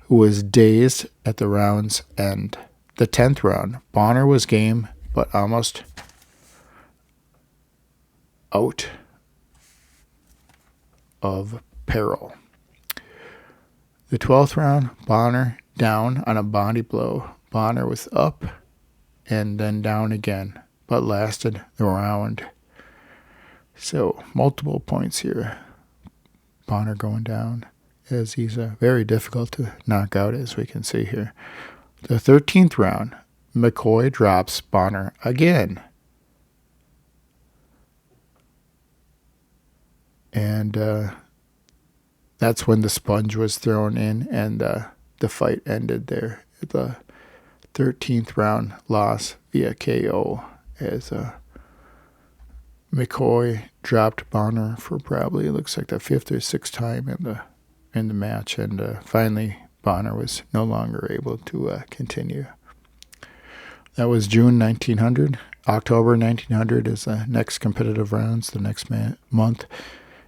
who was dazed at the round's end. The 10th round, Bonner was game, but almost out of peril. The 12th round, Bonner down on a body blow. Bonner was up and then down again, but lasted the round. So multiple points here. Bonner going down, as he's very difficult to knock out, as we can see here. The 13th round, McCoy drops Bonner again. And that's when the sponge was thrown in, and the fight ended there. The 13th round loss via KO, as McCoy dropped Bonner for probably, it looks like, the fifth or sixth time in the match, and finally Bonner was no longer able to continue. That was June 1900. October 1900 is the next competitive rounds, the next month.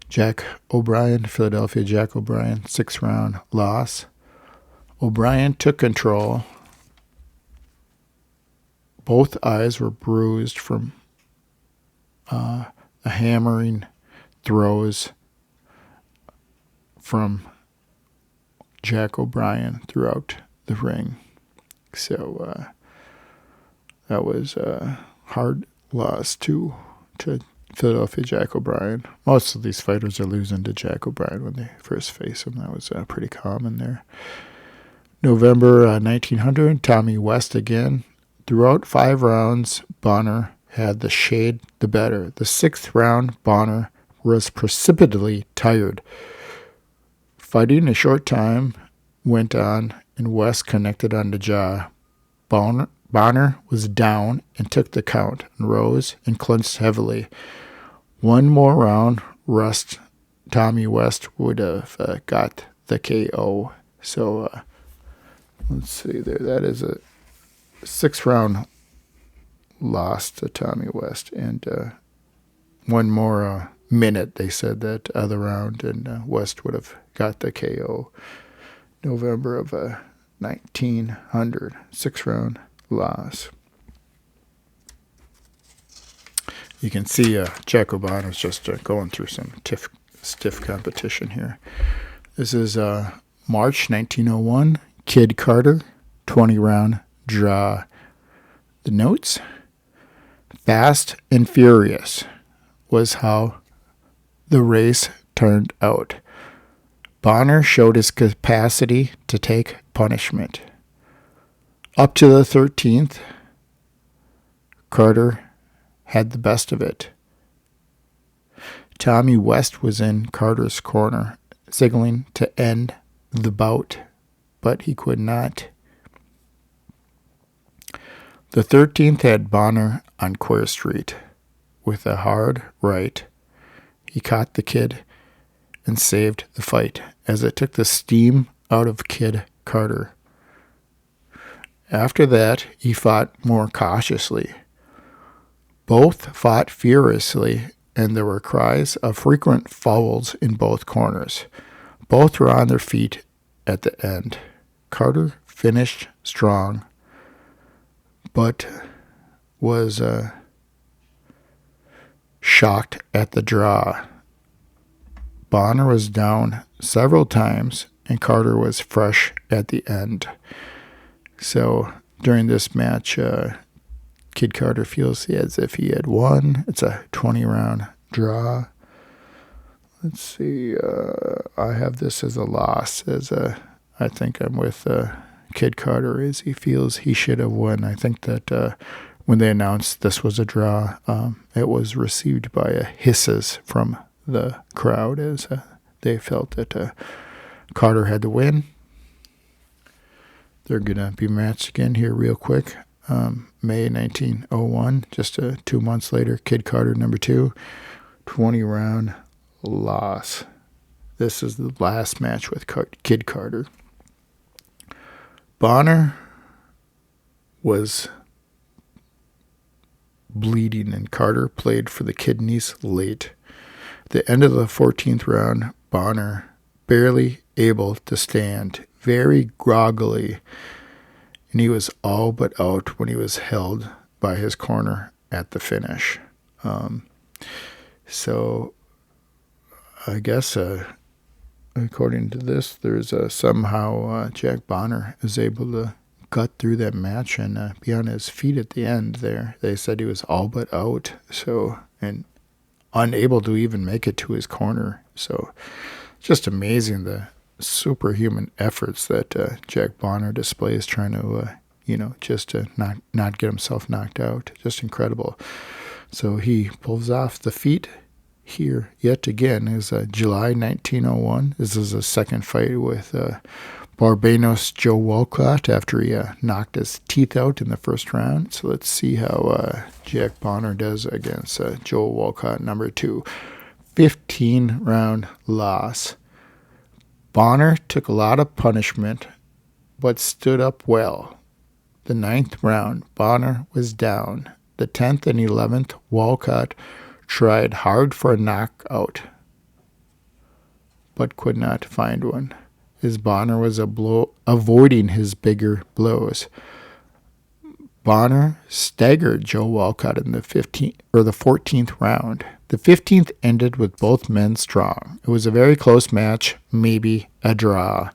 Jack Obrien, Philadelphia Jack Obrien, 6th round loss. Obrien took control. Both eyes were bruised from the hammering throws from Jack Obrien throughout the ring. So that was a hard loss to Philadelphia Jack Obrien. Most of these fighters are losing to Jack Obrien when they first face him. That was pretty common there. November 1900, Tommy West again. Throughout 5 rounds, Bonner had the shade the better. The 6th round, Bonner was precipitously tired. Fighting a short time went on, and West connected on the jaw. Bonner was down and took the count and rose and clinched heavily. One more round rest, Tommy West would have got the KO. So let's see there. That is a 6th round loss to Tommy West. And one more minute, they said, that other round, and West would have got the KO. November of 1900, 6th round loss. You can see Jack O'Bonnell's just going through some stiff competition here. This is March 1901, Kid Carter, 20-round draw. The notes: fast and furious was how the race turned out. Bonner showed his capacity to take punishment. Up to the 13th, Carter had the best of it. Tommy West was in Carter's corner, signaling to end the bout, but he could not. The 13th had Bonner on Queer Street. With a hard right, he caught the Kid and saved the fight as it took the steam out of Kid Carter. After that, he fought more cautiously. Both fought furiously, and there were cries of frequent fouls in both corners. Both were on their feet at the end. Carter finished strong, but was shocked at the draw. Bonner was down several times, and Carter was fresh at the end. So during this match, Kid Carter feels as if he had won. It's a 20-round draw. Let's see. I have this as a loss. I think I'm with Kid Carter, as he feels he should have won. I think that when they announced this was a draw, it was received by hisses from the crowd, as they felt that Carter had to win. They're going to be matched again here real quick. May 1901, just 2 months later, Kid Carter number 2, 20-round loss. This is the last match with Kid Carter. Bonner was bleeding, and Carter played for the kidneys late. At the end of the 14th round, Bonner barely able to stand, very groggily, and he was all but out when he was held by his corner at the finish. So I guess according to this, there's somehow Jack Bonner is able to cut through that match and be on his feet at the end there. They said he was all but out, so, and unable to even make it to his corner. So just amazing the superhuman efforts that Jack Bonner displays trying to, just to not get himself knocked out. Just incredible. So he pulls off the feat here yet again. Is July 1901. This is a second fight with Barbados Joe Walcott after he knocked his teeth out in the first round. So let's see how Jack Bonner does against Joe Walcott number 2. 15-round loss. Bonner took a lot of punishment, but stood up well. The 9th round, Bonner was down. The 10th and 11th, Walcott tried hard for a knockout, but could not find one, as Bonner was avoiding his bigger blows. Bonner staggered Joe Walcott in the 14th round. The 15th ended with both men strong. It was a very close match, maybe a draw.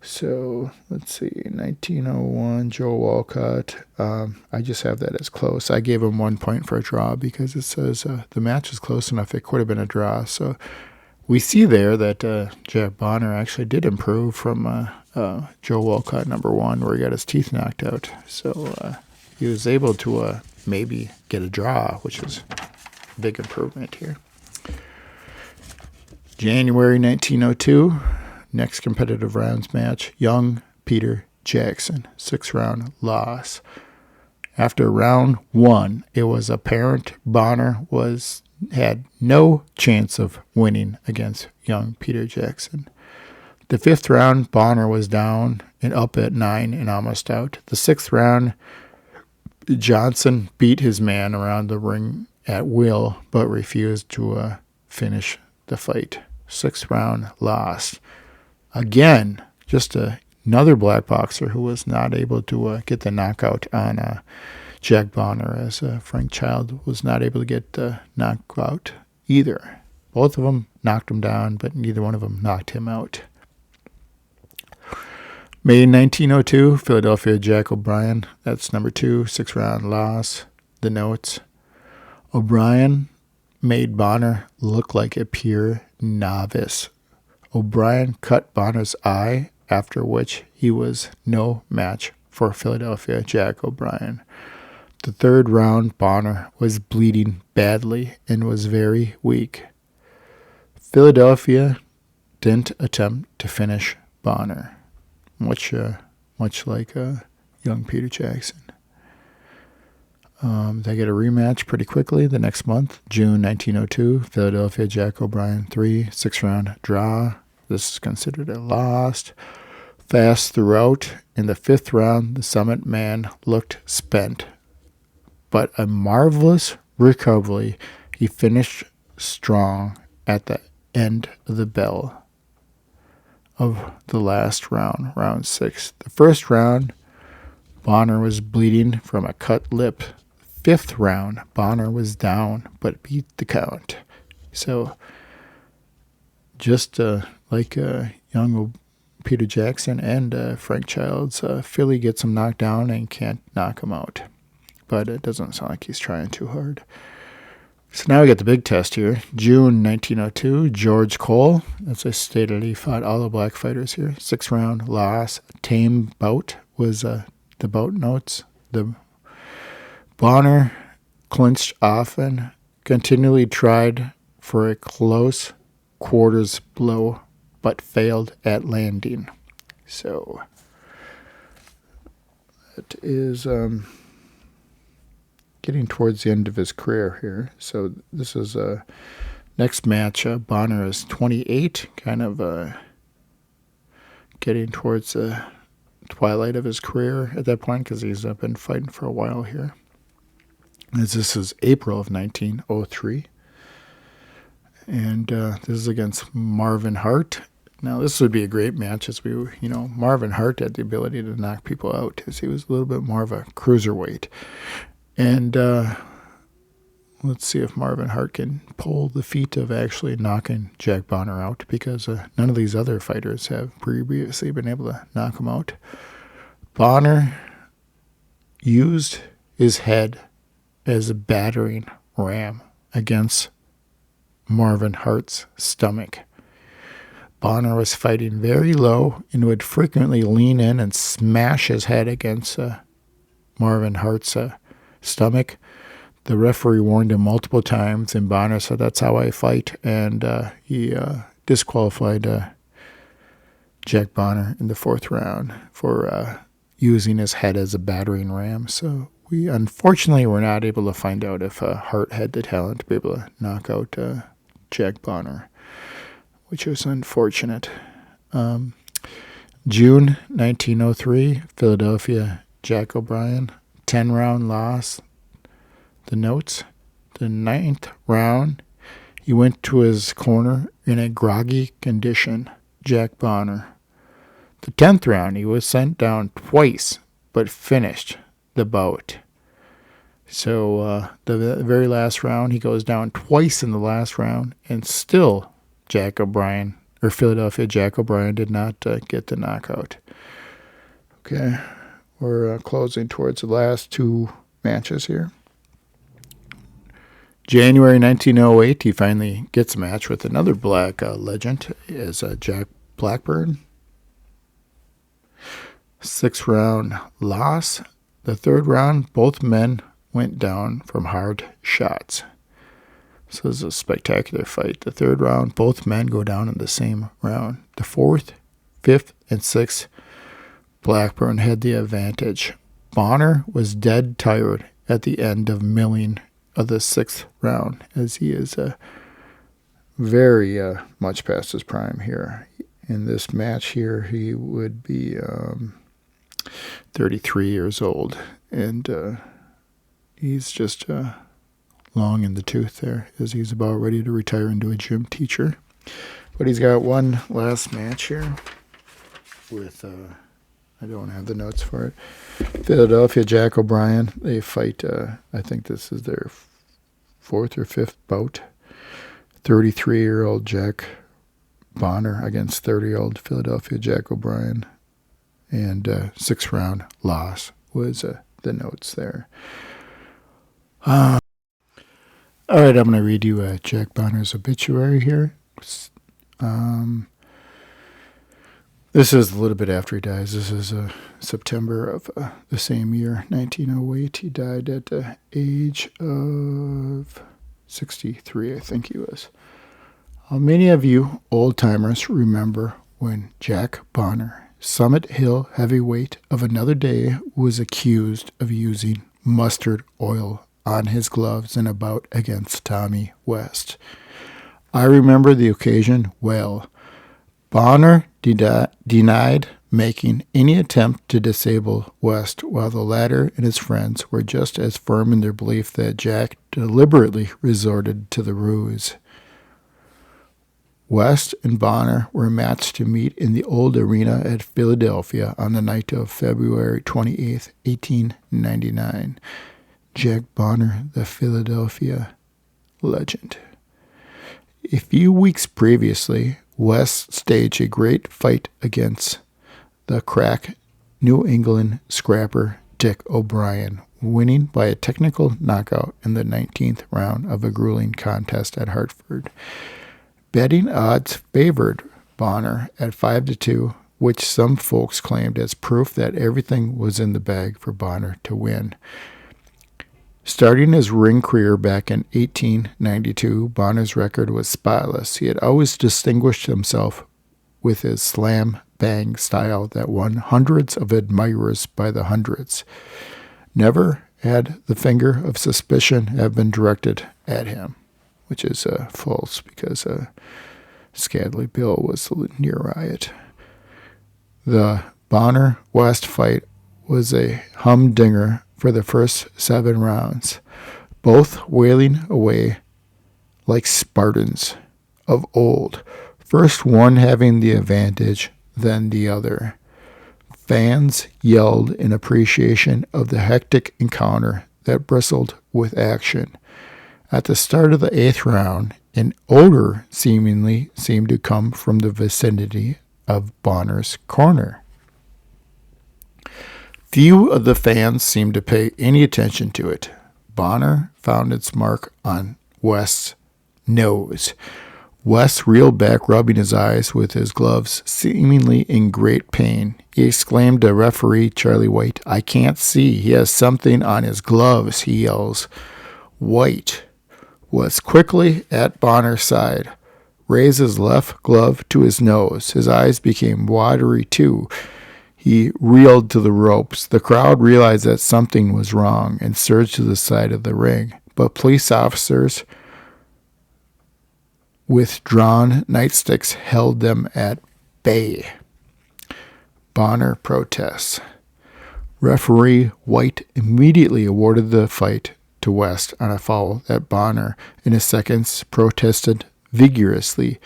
So let's see, 1901, Joe Walcott. I just have that as close. I gave him 1 point for a draw because it says the match is close enough. It could have been a draw. So we see there that Jack Bonner actually did improve from Joe Walcott #1, where he got his teeth knocked out. So he was able to maybe get a draw, which is a big improvement here. January 1902. Next competitive rounds match, Young Peter Jackson, 6-round loss. After round 1, it was apparent Bonner had no chance of winning against Young Peter Jackson. The 5th round, Bonner was down and up at 9 and almost out. The 6th round, Johnson beat his man around the ring at will, but refused to finish the fight. 6th round loss. Again, just another black boxer who was not able to get the knockout on Jack Bonner, as Frank Child was not able to get the knockout either. Both of them knocked him down, but neither one of them knocked him out. May 1902, Philadelphia Jack Obrien. That's #2, 6-round loss. The notes. Obrien made Bonner look like a pure novice. Obrien cut Bonner's eye, after which he was no match for Philadelphia Jack Obrien. The 3rd round, Bonner was bleeding badly and was very weak. Philadelphia didn't attempt to finish Bonner, much like Young Peter Jackson. They get a rematch pretty quickly the next month, June 1902. Philadelphia Jack Obrien 3, 6-round draw. This is considered a loss. Fast throughout. In the 5th round, the Summit man looked spent, but a marvelous recovery. He finished strong at the end of the bell of the last round, round 6. The 1st round, Bonner was bleeding from a cut lip. 5th round, Bonner was down but beat the count. So just like young Peter Jackson and Frank Childs, Philly gets him knocked down and can't knock him out. But it doesn't sound like he's trying too hard. So now we got the big test here. June 1902, George Cole. As I stated, he fought all the black fighters here. 6-round loss. Tame bout was the bout notes. The Bonner clinched often, continually tried for a close quarters blow, but failed at landing. So that is getting towards the end of his career here. So this is next match. Bonner is 28, kind of getting towards the twilight of his career at that point, because he's been fighting for a while here. As this is April of 1903. And this is against Marvin Hart. Now, this would be a great match, as Marvin Hart had the ability to knock people out, as he was a little bit more of a cruiserweight. And let's see if Marvin Hart can pull the feat of actually knocking Jack Bonner out, because none of these other fighters have previously been able to knock him out. Bonner used his head as a battering ram against Marvin Hart's stomach. Bonner was fighting very low and would frequently lean in and smash his head against Marvin Hart's stomach. The referee warned him multiple times, and Bonner said, "That's how I fight," and he disqualified Jack Bonner in the 4th round for using his head as a battering ram. So we unfortunately were not able to find out if Hart had the talent to be able to knock out Jack Bonner, which was unfortunate. June 1903, Philadelphia Jack Obrien, 10-round loss. The notes. The 9th round, he went to his corner in a groggy condition, Jack Bonner. The 10th round, he was sent down twice, but finished the bout. So the very last round, he goes down twice in the last round, and still Jack Obrien Philadelphia Jack Obrien did not get the knockout. Okay, we're closing towards the last two matches here. January 1908, he finally gets a match with another black legend, is Jack Blackburn. 6-round loss. The third round, both men went down from hard shots. So this is a spectacular fight. The third round, both men go down in the same round. The fourth, fifth, and sixth, Blackburn had the advantage. Bonner was dead tired at the end of milling of the sixth round, as he is very much past his prime here. In this match here, he would be 33 years old, and he's just long in the tooth there, as he's about ready to retire into a gym teacher. But he's got one last match here with, I don't have the notes for it, Philadelphia Jack Obrien. They fight, I think this is their fourth or fifth bout. 33-year-old Jack Bonner against 30-year-old Philadelphia Jack Obrien. And 6-round loss was the notes there. All right, I'm going to read you Jack Bonner's obituary here. This is a little bit after he dies. This is September of the same year, 1908. He died at the age of 63, I think he was. Many of you old-timers remember when Jack Bonner, Summit Hill heavyweight of another day, was accused of using mustard oil on his gloves in a bout against Tommy West. I remember the occasion well. Bonner denied making any attempt to disable West, while the latter and his friends were just as firm in their belief that Jack deliberately resorted to the ruse. West and Bonner were matched to meet in the old arena at Philadelphia on the night of February 28, 1899. Jack Bonner, the Philadelphia legend. A few weeks previously, West staged a great fight against the crack New England scrapper Dick Obrien, winning by a technical knockout in the 19th round of a grueling contest at Hartford. Betting odds favored Bonner at 5-2, which some folks claimed as proof that everything was in the bag for Bonner to win. Starting his ring career back in 1892, Bonner's record was spotless. He had always distinguished himself with his slam-bang style that won hundreds of admirers by the hundreds. Never had the finger of suspicion have been directed at him, which is false, because Scadly Bill was the near riot. The Bonner-West fight was a humdinger for the first 7 rounds, both wailing away like Spartans of old, first one having the advantage, then the other. Fans yelled in appreciation of the hectic encounter that bristled with action. At the start of the 8th round, an odor seemingly seemed to come from the vicinity of Bonner's corner. Few of the fans seemed to pay any attention to it. Bonner found its mark on West's nose. West reeled back, rubbing his eyes with his gloves, seemingly in great pain. He exclaimed to referee Charlie White, "I can't see. He has something on his gloves," he yells. White was quickly at Bonner's side, raised his left glove to his nose. His eyes became watery too. He reeled to the ropes. The crowd realized that something was wrong and surged to the side of the ring. But police officers with drawn nightsticks held them at bay. Bonner protests. Referee White immediately awarded the fight to West on a foul that Bonner, in his seconds, protested vigorously.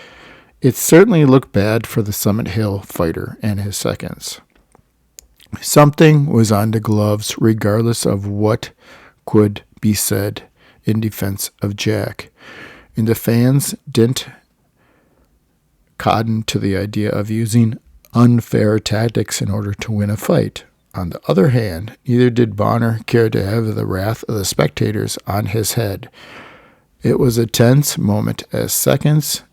It certainly looked bad for the Summit Hill fighter and his seconds. Something was on the gloves, regardless of what could be said in defense of Jack. And the fans didn't cottoned to the idea of using unfair tactics in order to win a fight. On the other hand, neither did Bonner care to have the wrath of the spectators on his head. It was a tense moment as seconds,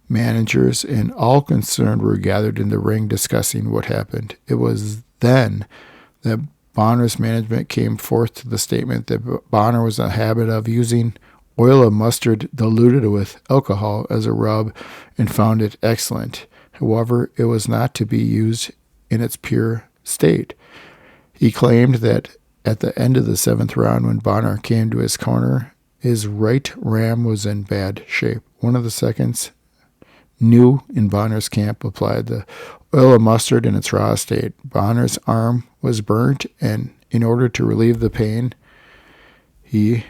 managers, and all concerned were gathered in the ring discussing what happened. It was then that Bonner's management came forth to the statement that Bonner was in the habit of using oil of mustard diluted with alcohol as a rub and found it excellent. However, it was not to be used in its pure state. He claimed that at the end of the 7th round, when Bonner came to his corner, his right ram was in bad shape. One of the seconds new in Bonner's camp applied the oil of mustard in its raw state. Bonner's arm was burnt, and in order to relieve the pain, he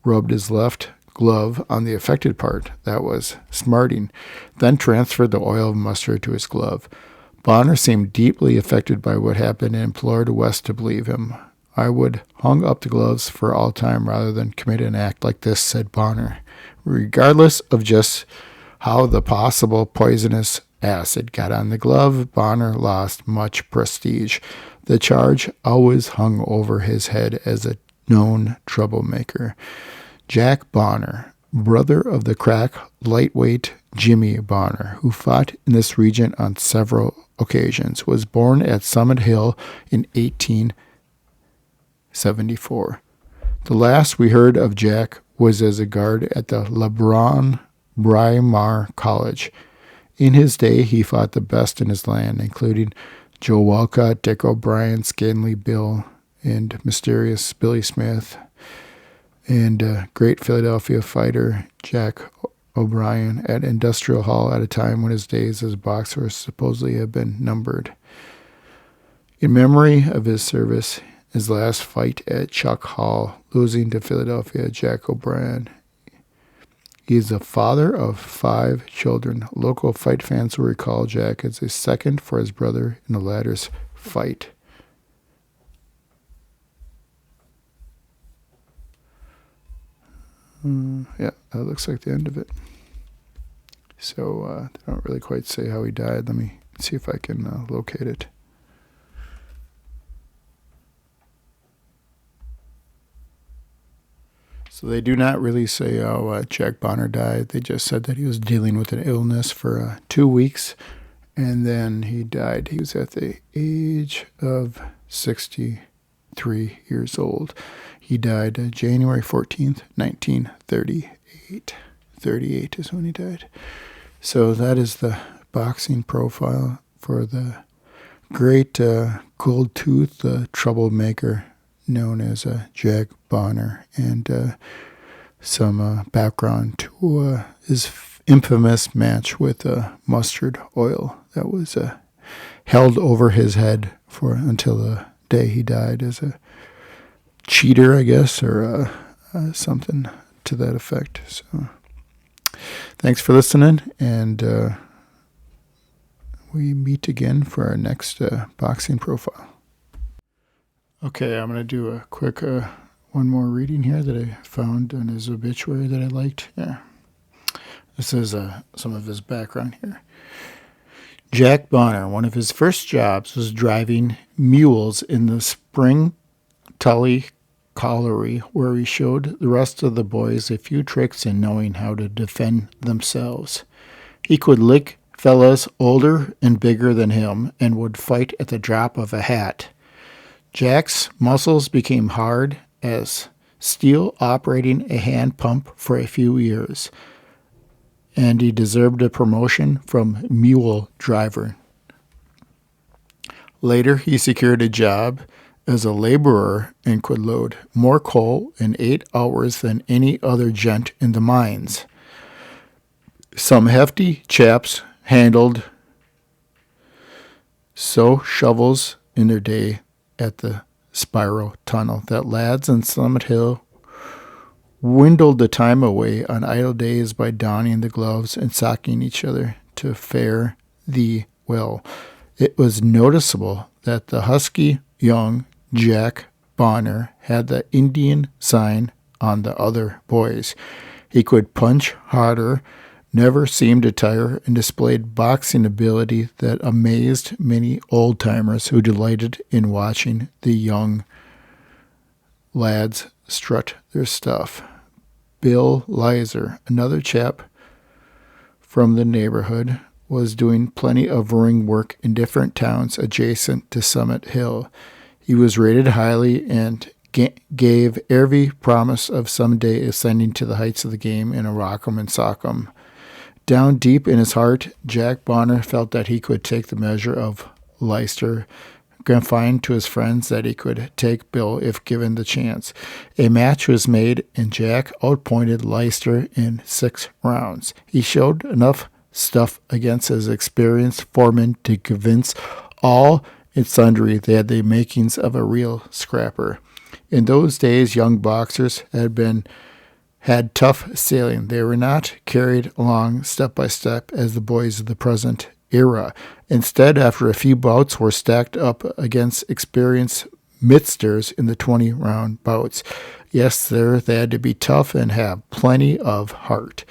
rubbed his left glove on the affected part that was smarting, then transferred the oil of mustard to his glove. Bonner seemed deeply affected by what happened and implored West to believe him. "I would hung up the gloves for all time rather than commit an act like this," said Bonner. Regardless of just how the possible poisonous acid got on the glove, Bonner lost much prestige. The charge always hung over his head as a known troublemaker. Jack Bonner, brother of the crack lightweight Jimmy Bonner, who fought in this region on several occasions, was born at Summit Hill in 1874. The last we heard of Jack was as a guard at the LeBron Brymar College. In his day, he fought the best in his land, including Joe Walcott, Dick O'Brien, Scadly Bill, and mysterious Billy Smith, and great Philadelphia fighter Jack Obrien at Industrial Hall at a time when his days as a boxer supposedly have been numbered. In memory of his service, his last fight at Chuck Hall, losing to Philadelphia Jack O'Brien. He is the father of 5 children. Local fight fans will recall Jack as a second for his brother in the latter's fight. Yeah, that looks like the end of it. So they don't really quite say how he died. Let me see if I can locate it. So they do not really say how Jack Bonner died. They just said that he was dealing with an illness for 2 weeks, and then he died. He was at the age of 63 years old. He died January 14th, 1938. 38 is when he died. So that is the boxing profile for the great gold tooth troublemaker known as Jack Bonner, and some background to his infamous match with mustard oil that was held over his head for until the day he died as a cheater, I guess, or something to that effect. So thanks for listening, and we meet again for our next boxing profile. Okay, I'm going to do a quick one more reading here that I found in his obituary that I liked. Yeah, this is some of his background here. Jack Bonner, one of his first jobs was driving mules in the Spring Tully Colliery, where he showed the rest of the boys a few tricks in knowing how to defend themselves. He could lick fellas older and bigger than him and would fight at the drop of a hat. Jack's muscles became hard as steel operating a hand pump for a few years, and he deserved a promotion from mule driver. Later, he secured a job as a laborer and could load more coal in 8 hours than any other gent in the mines. Some hefty chaps handled so shovels in their day at the Spiral Tunnel that lads on Summit Hill dwindled the time away on idle days by donning the gloves and socking each other to fare thee well. It was noticeable that the husky young Jack Bonner had the Indian sign on the other boys. He could punch harder, never seemed to tire, and displayed boxing ability that amazed many old-timers who delighted in watching the young lads strut their stuff. Bill Lizer, another chap from the neighborhood, was doing plenty of ring work in different towns adjacent to Summit Hill. He was rated highly and gave every promise of someday ascending to the heights of the game in a rock'em and sock'em. Down deep in his heart, Jack Bonner felt that he could take the measure of Leicester, confined to his friends that he could take Bill if given the chance. A match was made, and Jack outpointed Leicester in 6 rounds. He showed enough stuff against his experienced foreman to convince all and sundry they had the makings of a real scrapper. In those days, young boxers had tough sailing. They were not carried along step by step as the boys of the present era. Instead, after a few bouts, were stacked up against experienced midsters in the 20-round bouts. Yes, sir, they had to be tough and have plenty of heart.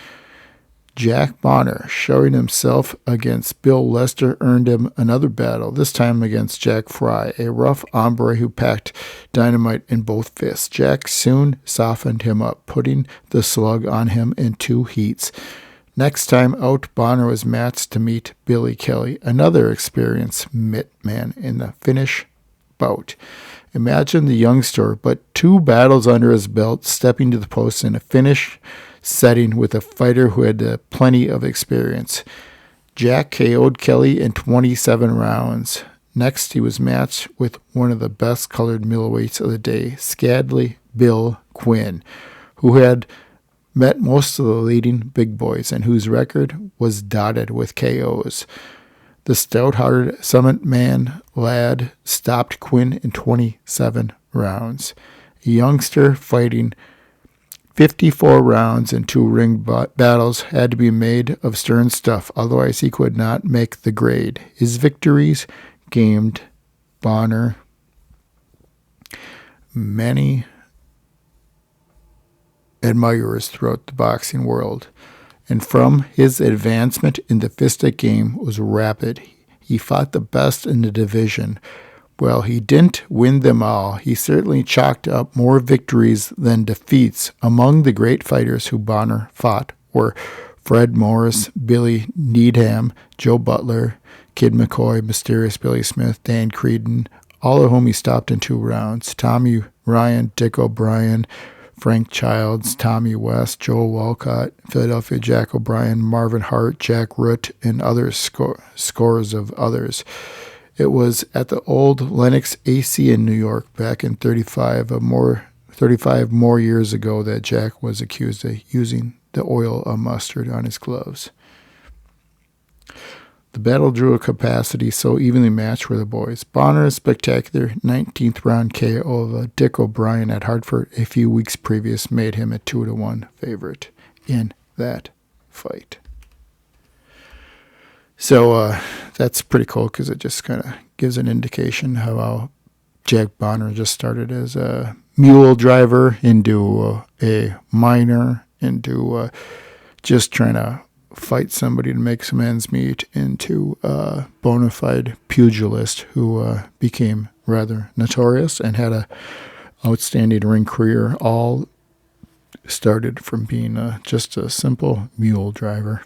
Jack Bonner, showing himself against Bill Lester, earned him another battle, this time against Jack Fry, a rough hombre who packed dynamite in both fists. Jack soon softened him up, putting the slug on him in 2 heats. Next time out, Bonner was matched to meet Billy Kelly, another experienced mitt man, in the finish bout. Imagine the youngster, but 2 battles under his belt, stepping to the post in a finish setting with a fighter who had plenty of experience. Jack KO'd Kelly in 27 rounds. Next, he was matched with one of the best-colored middleweights of the day, Scadly Bill Quinn, who had met most of the leading big boys and whose record was dotted with KOs. The stout-hearted Summit Man lad stopped Quinn in 27 rounds. A youngster fighting 54 rounds and 2 ring battles had to be made of stern stuff, otherwise he could not make the grade. His victories gained Bonner many admirers throughout the boxing world, and from his advancement in the fistic game was rapid. He fought the best in the division. Well, he didn't win them all. He certainly chalked up more victories than defeats. Among the great fighters who Bonner fought were Fred Morris, Billy Needham, Joe Butler, Kid McCoy, Mysterious Billy Smith, Dan Creedon, all of whom he stopped in 2 rounds. Tommy Ryan, Dick O'Brien, Frank Childs, Tommy West, Joe Walcott, Philadelphia Jack O'Brien, Marvin Hart, Jack Root, and others, scores of others. It was at the old Lenox AC in New York back in 35 more years ago that Jack was accused of using the oil of mustard on his gloves. The battle drew a capacity so evenly matched were the boys. Bonner's spectacular 19th round KO of Dick O'Brien at Hartford a few weeks previous made him a 2-1 favorite in that fight. So that's pretty cool because it just kind of gives an indication how Jack Bonner just started as a mule driver into a miner, into just trying to fight somebody to make some ends meet, into a bona fide pugilist who became rather notorious and had a outstanding ring career. All started from being just a simple mule driver.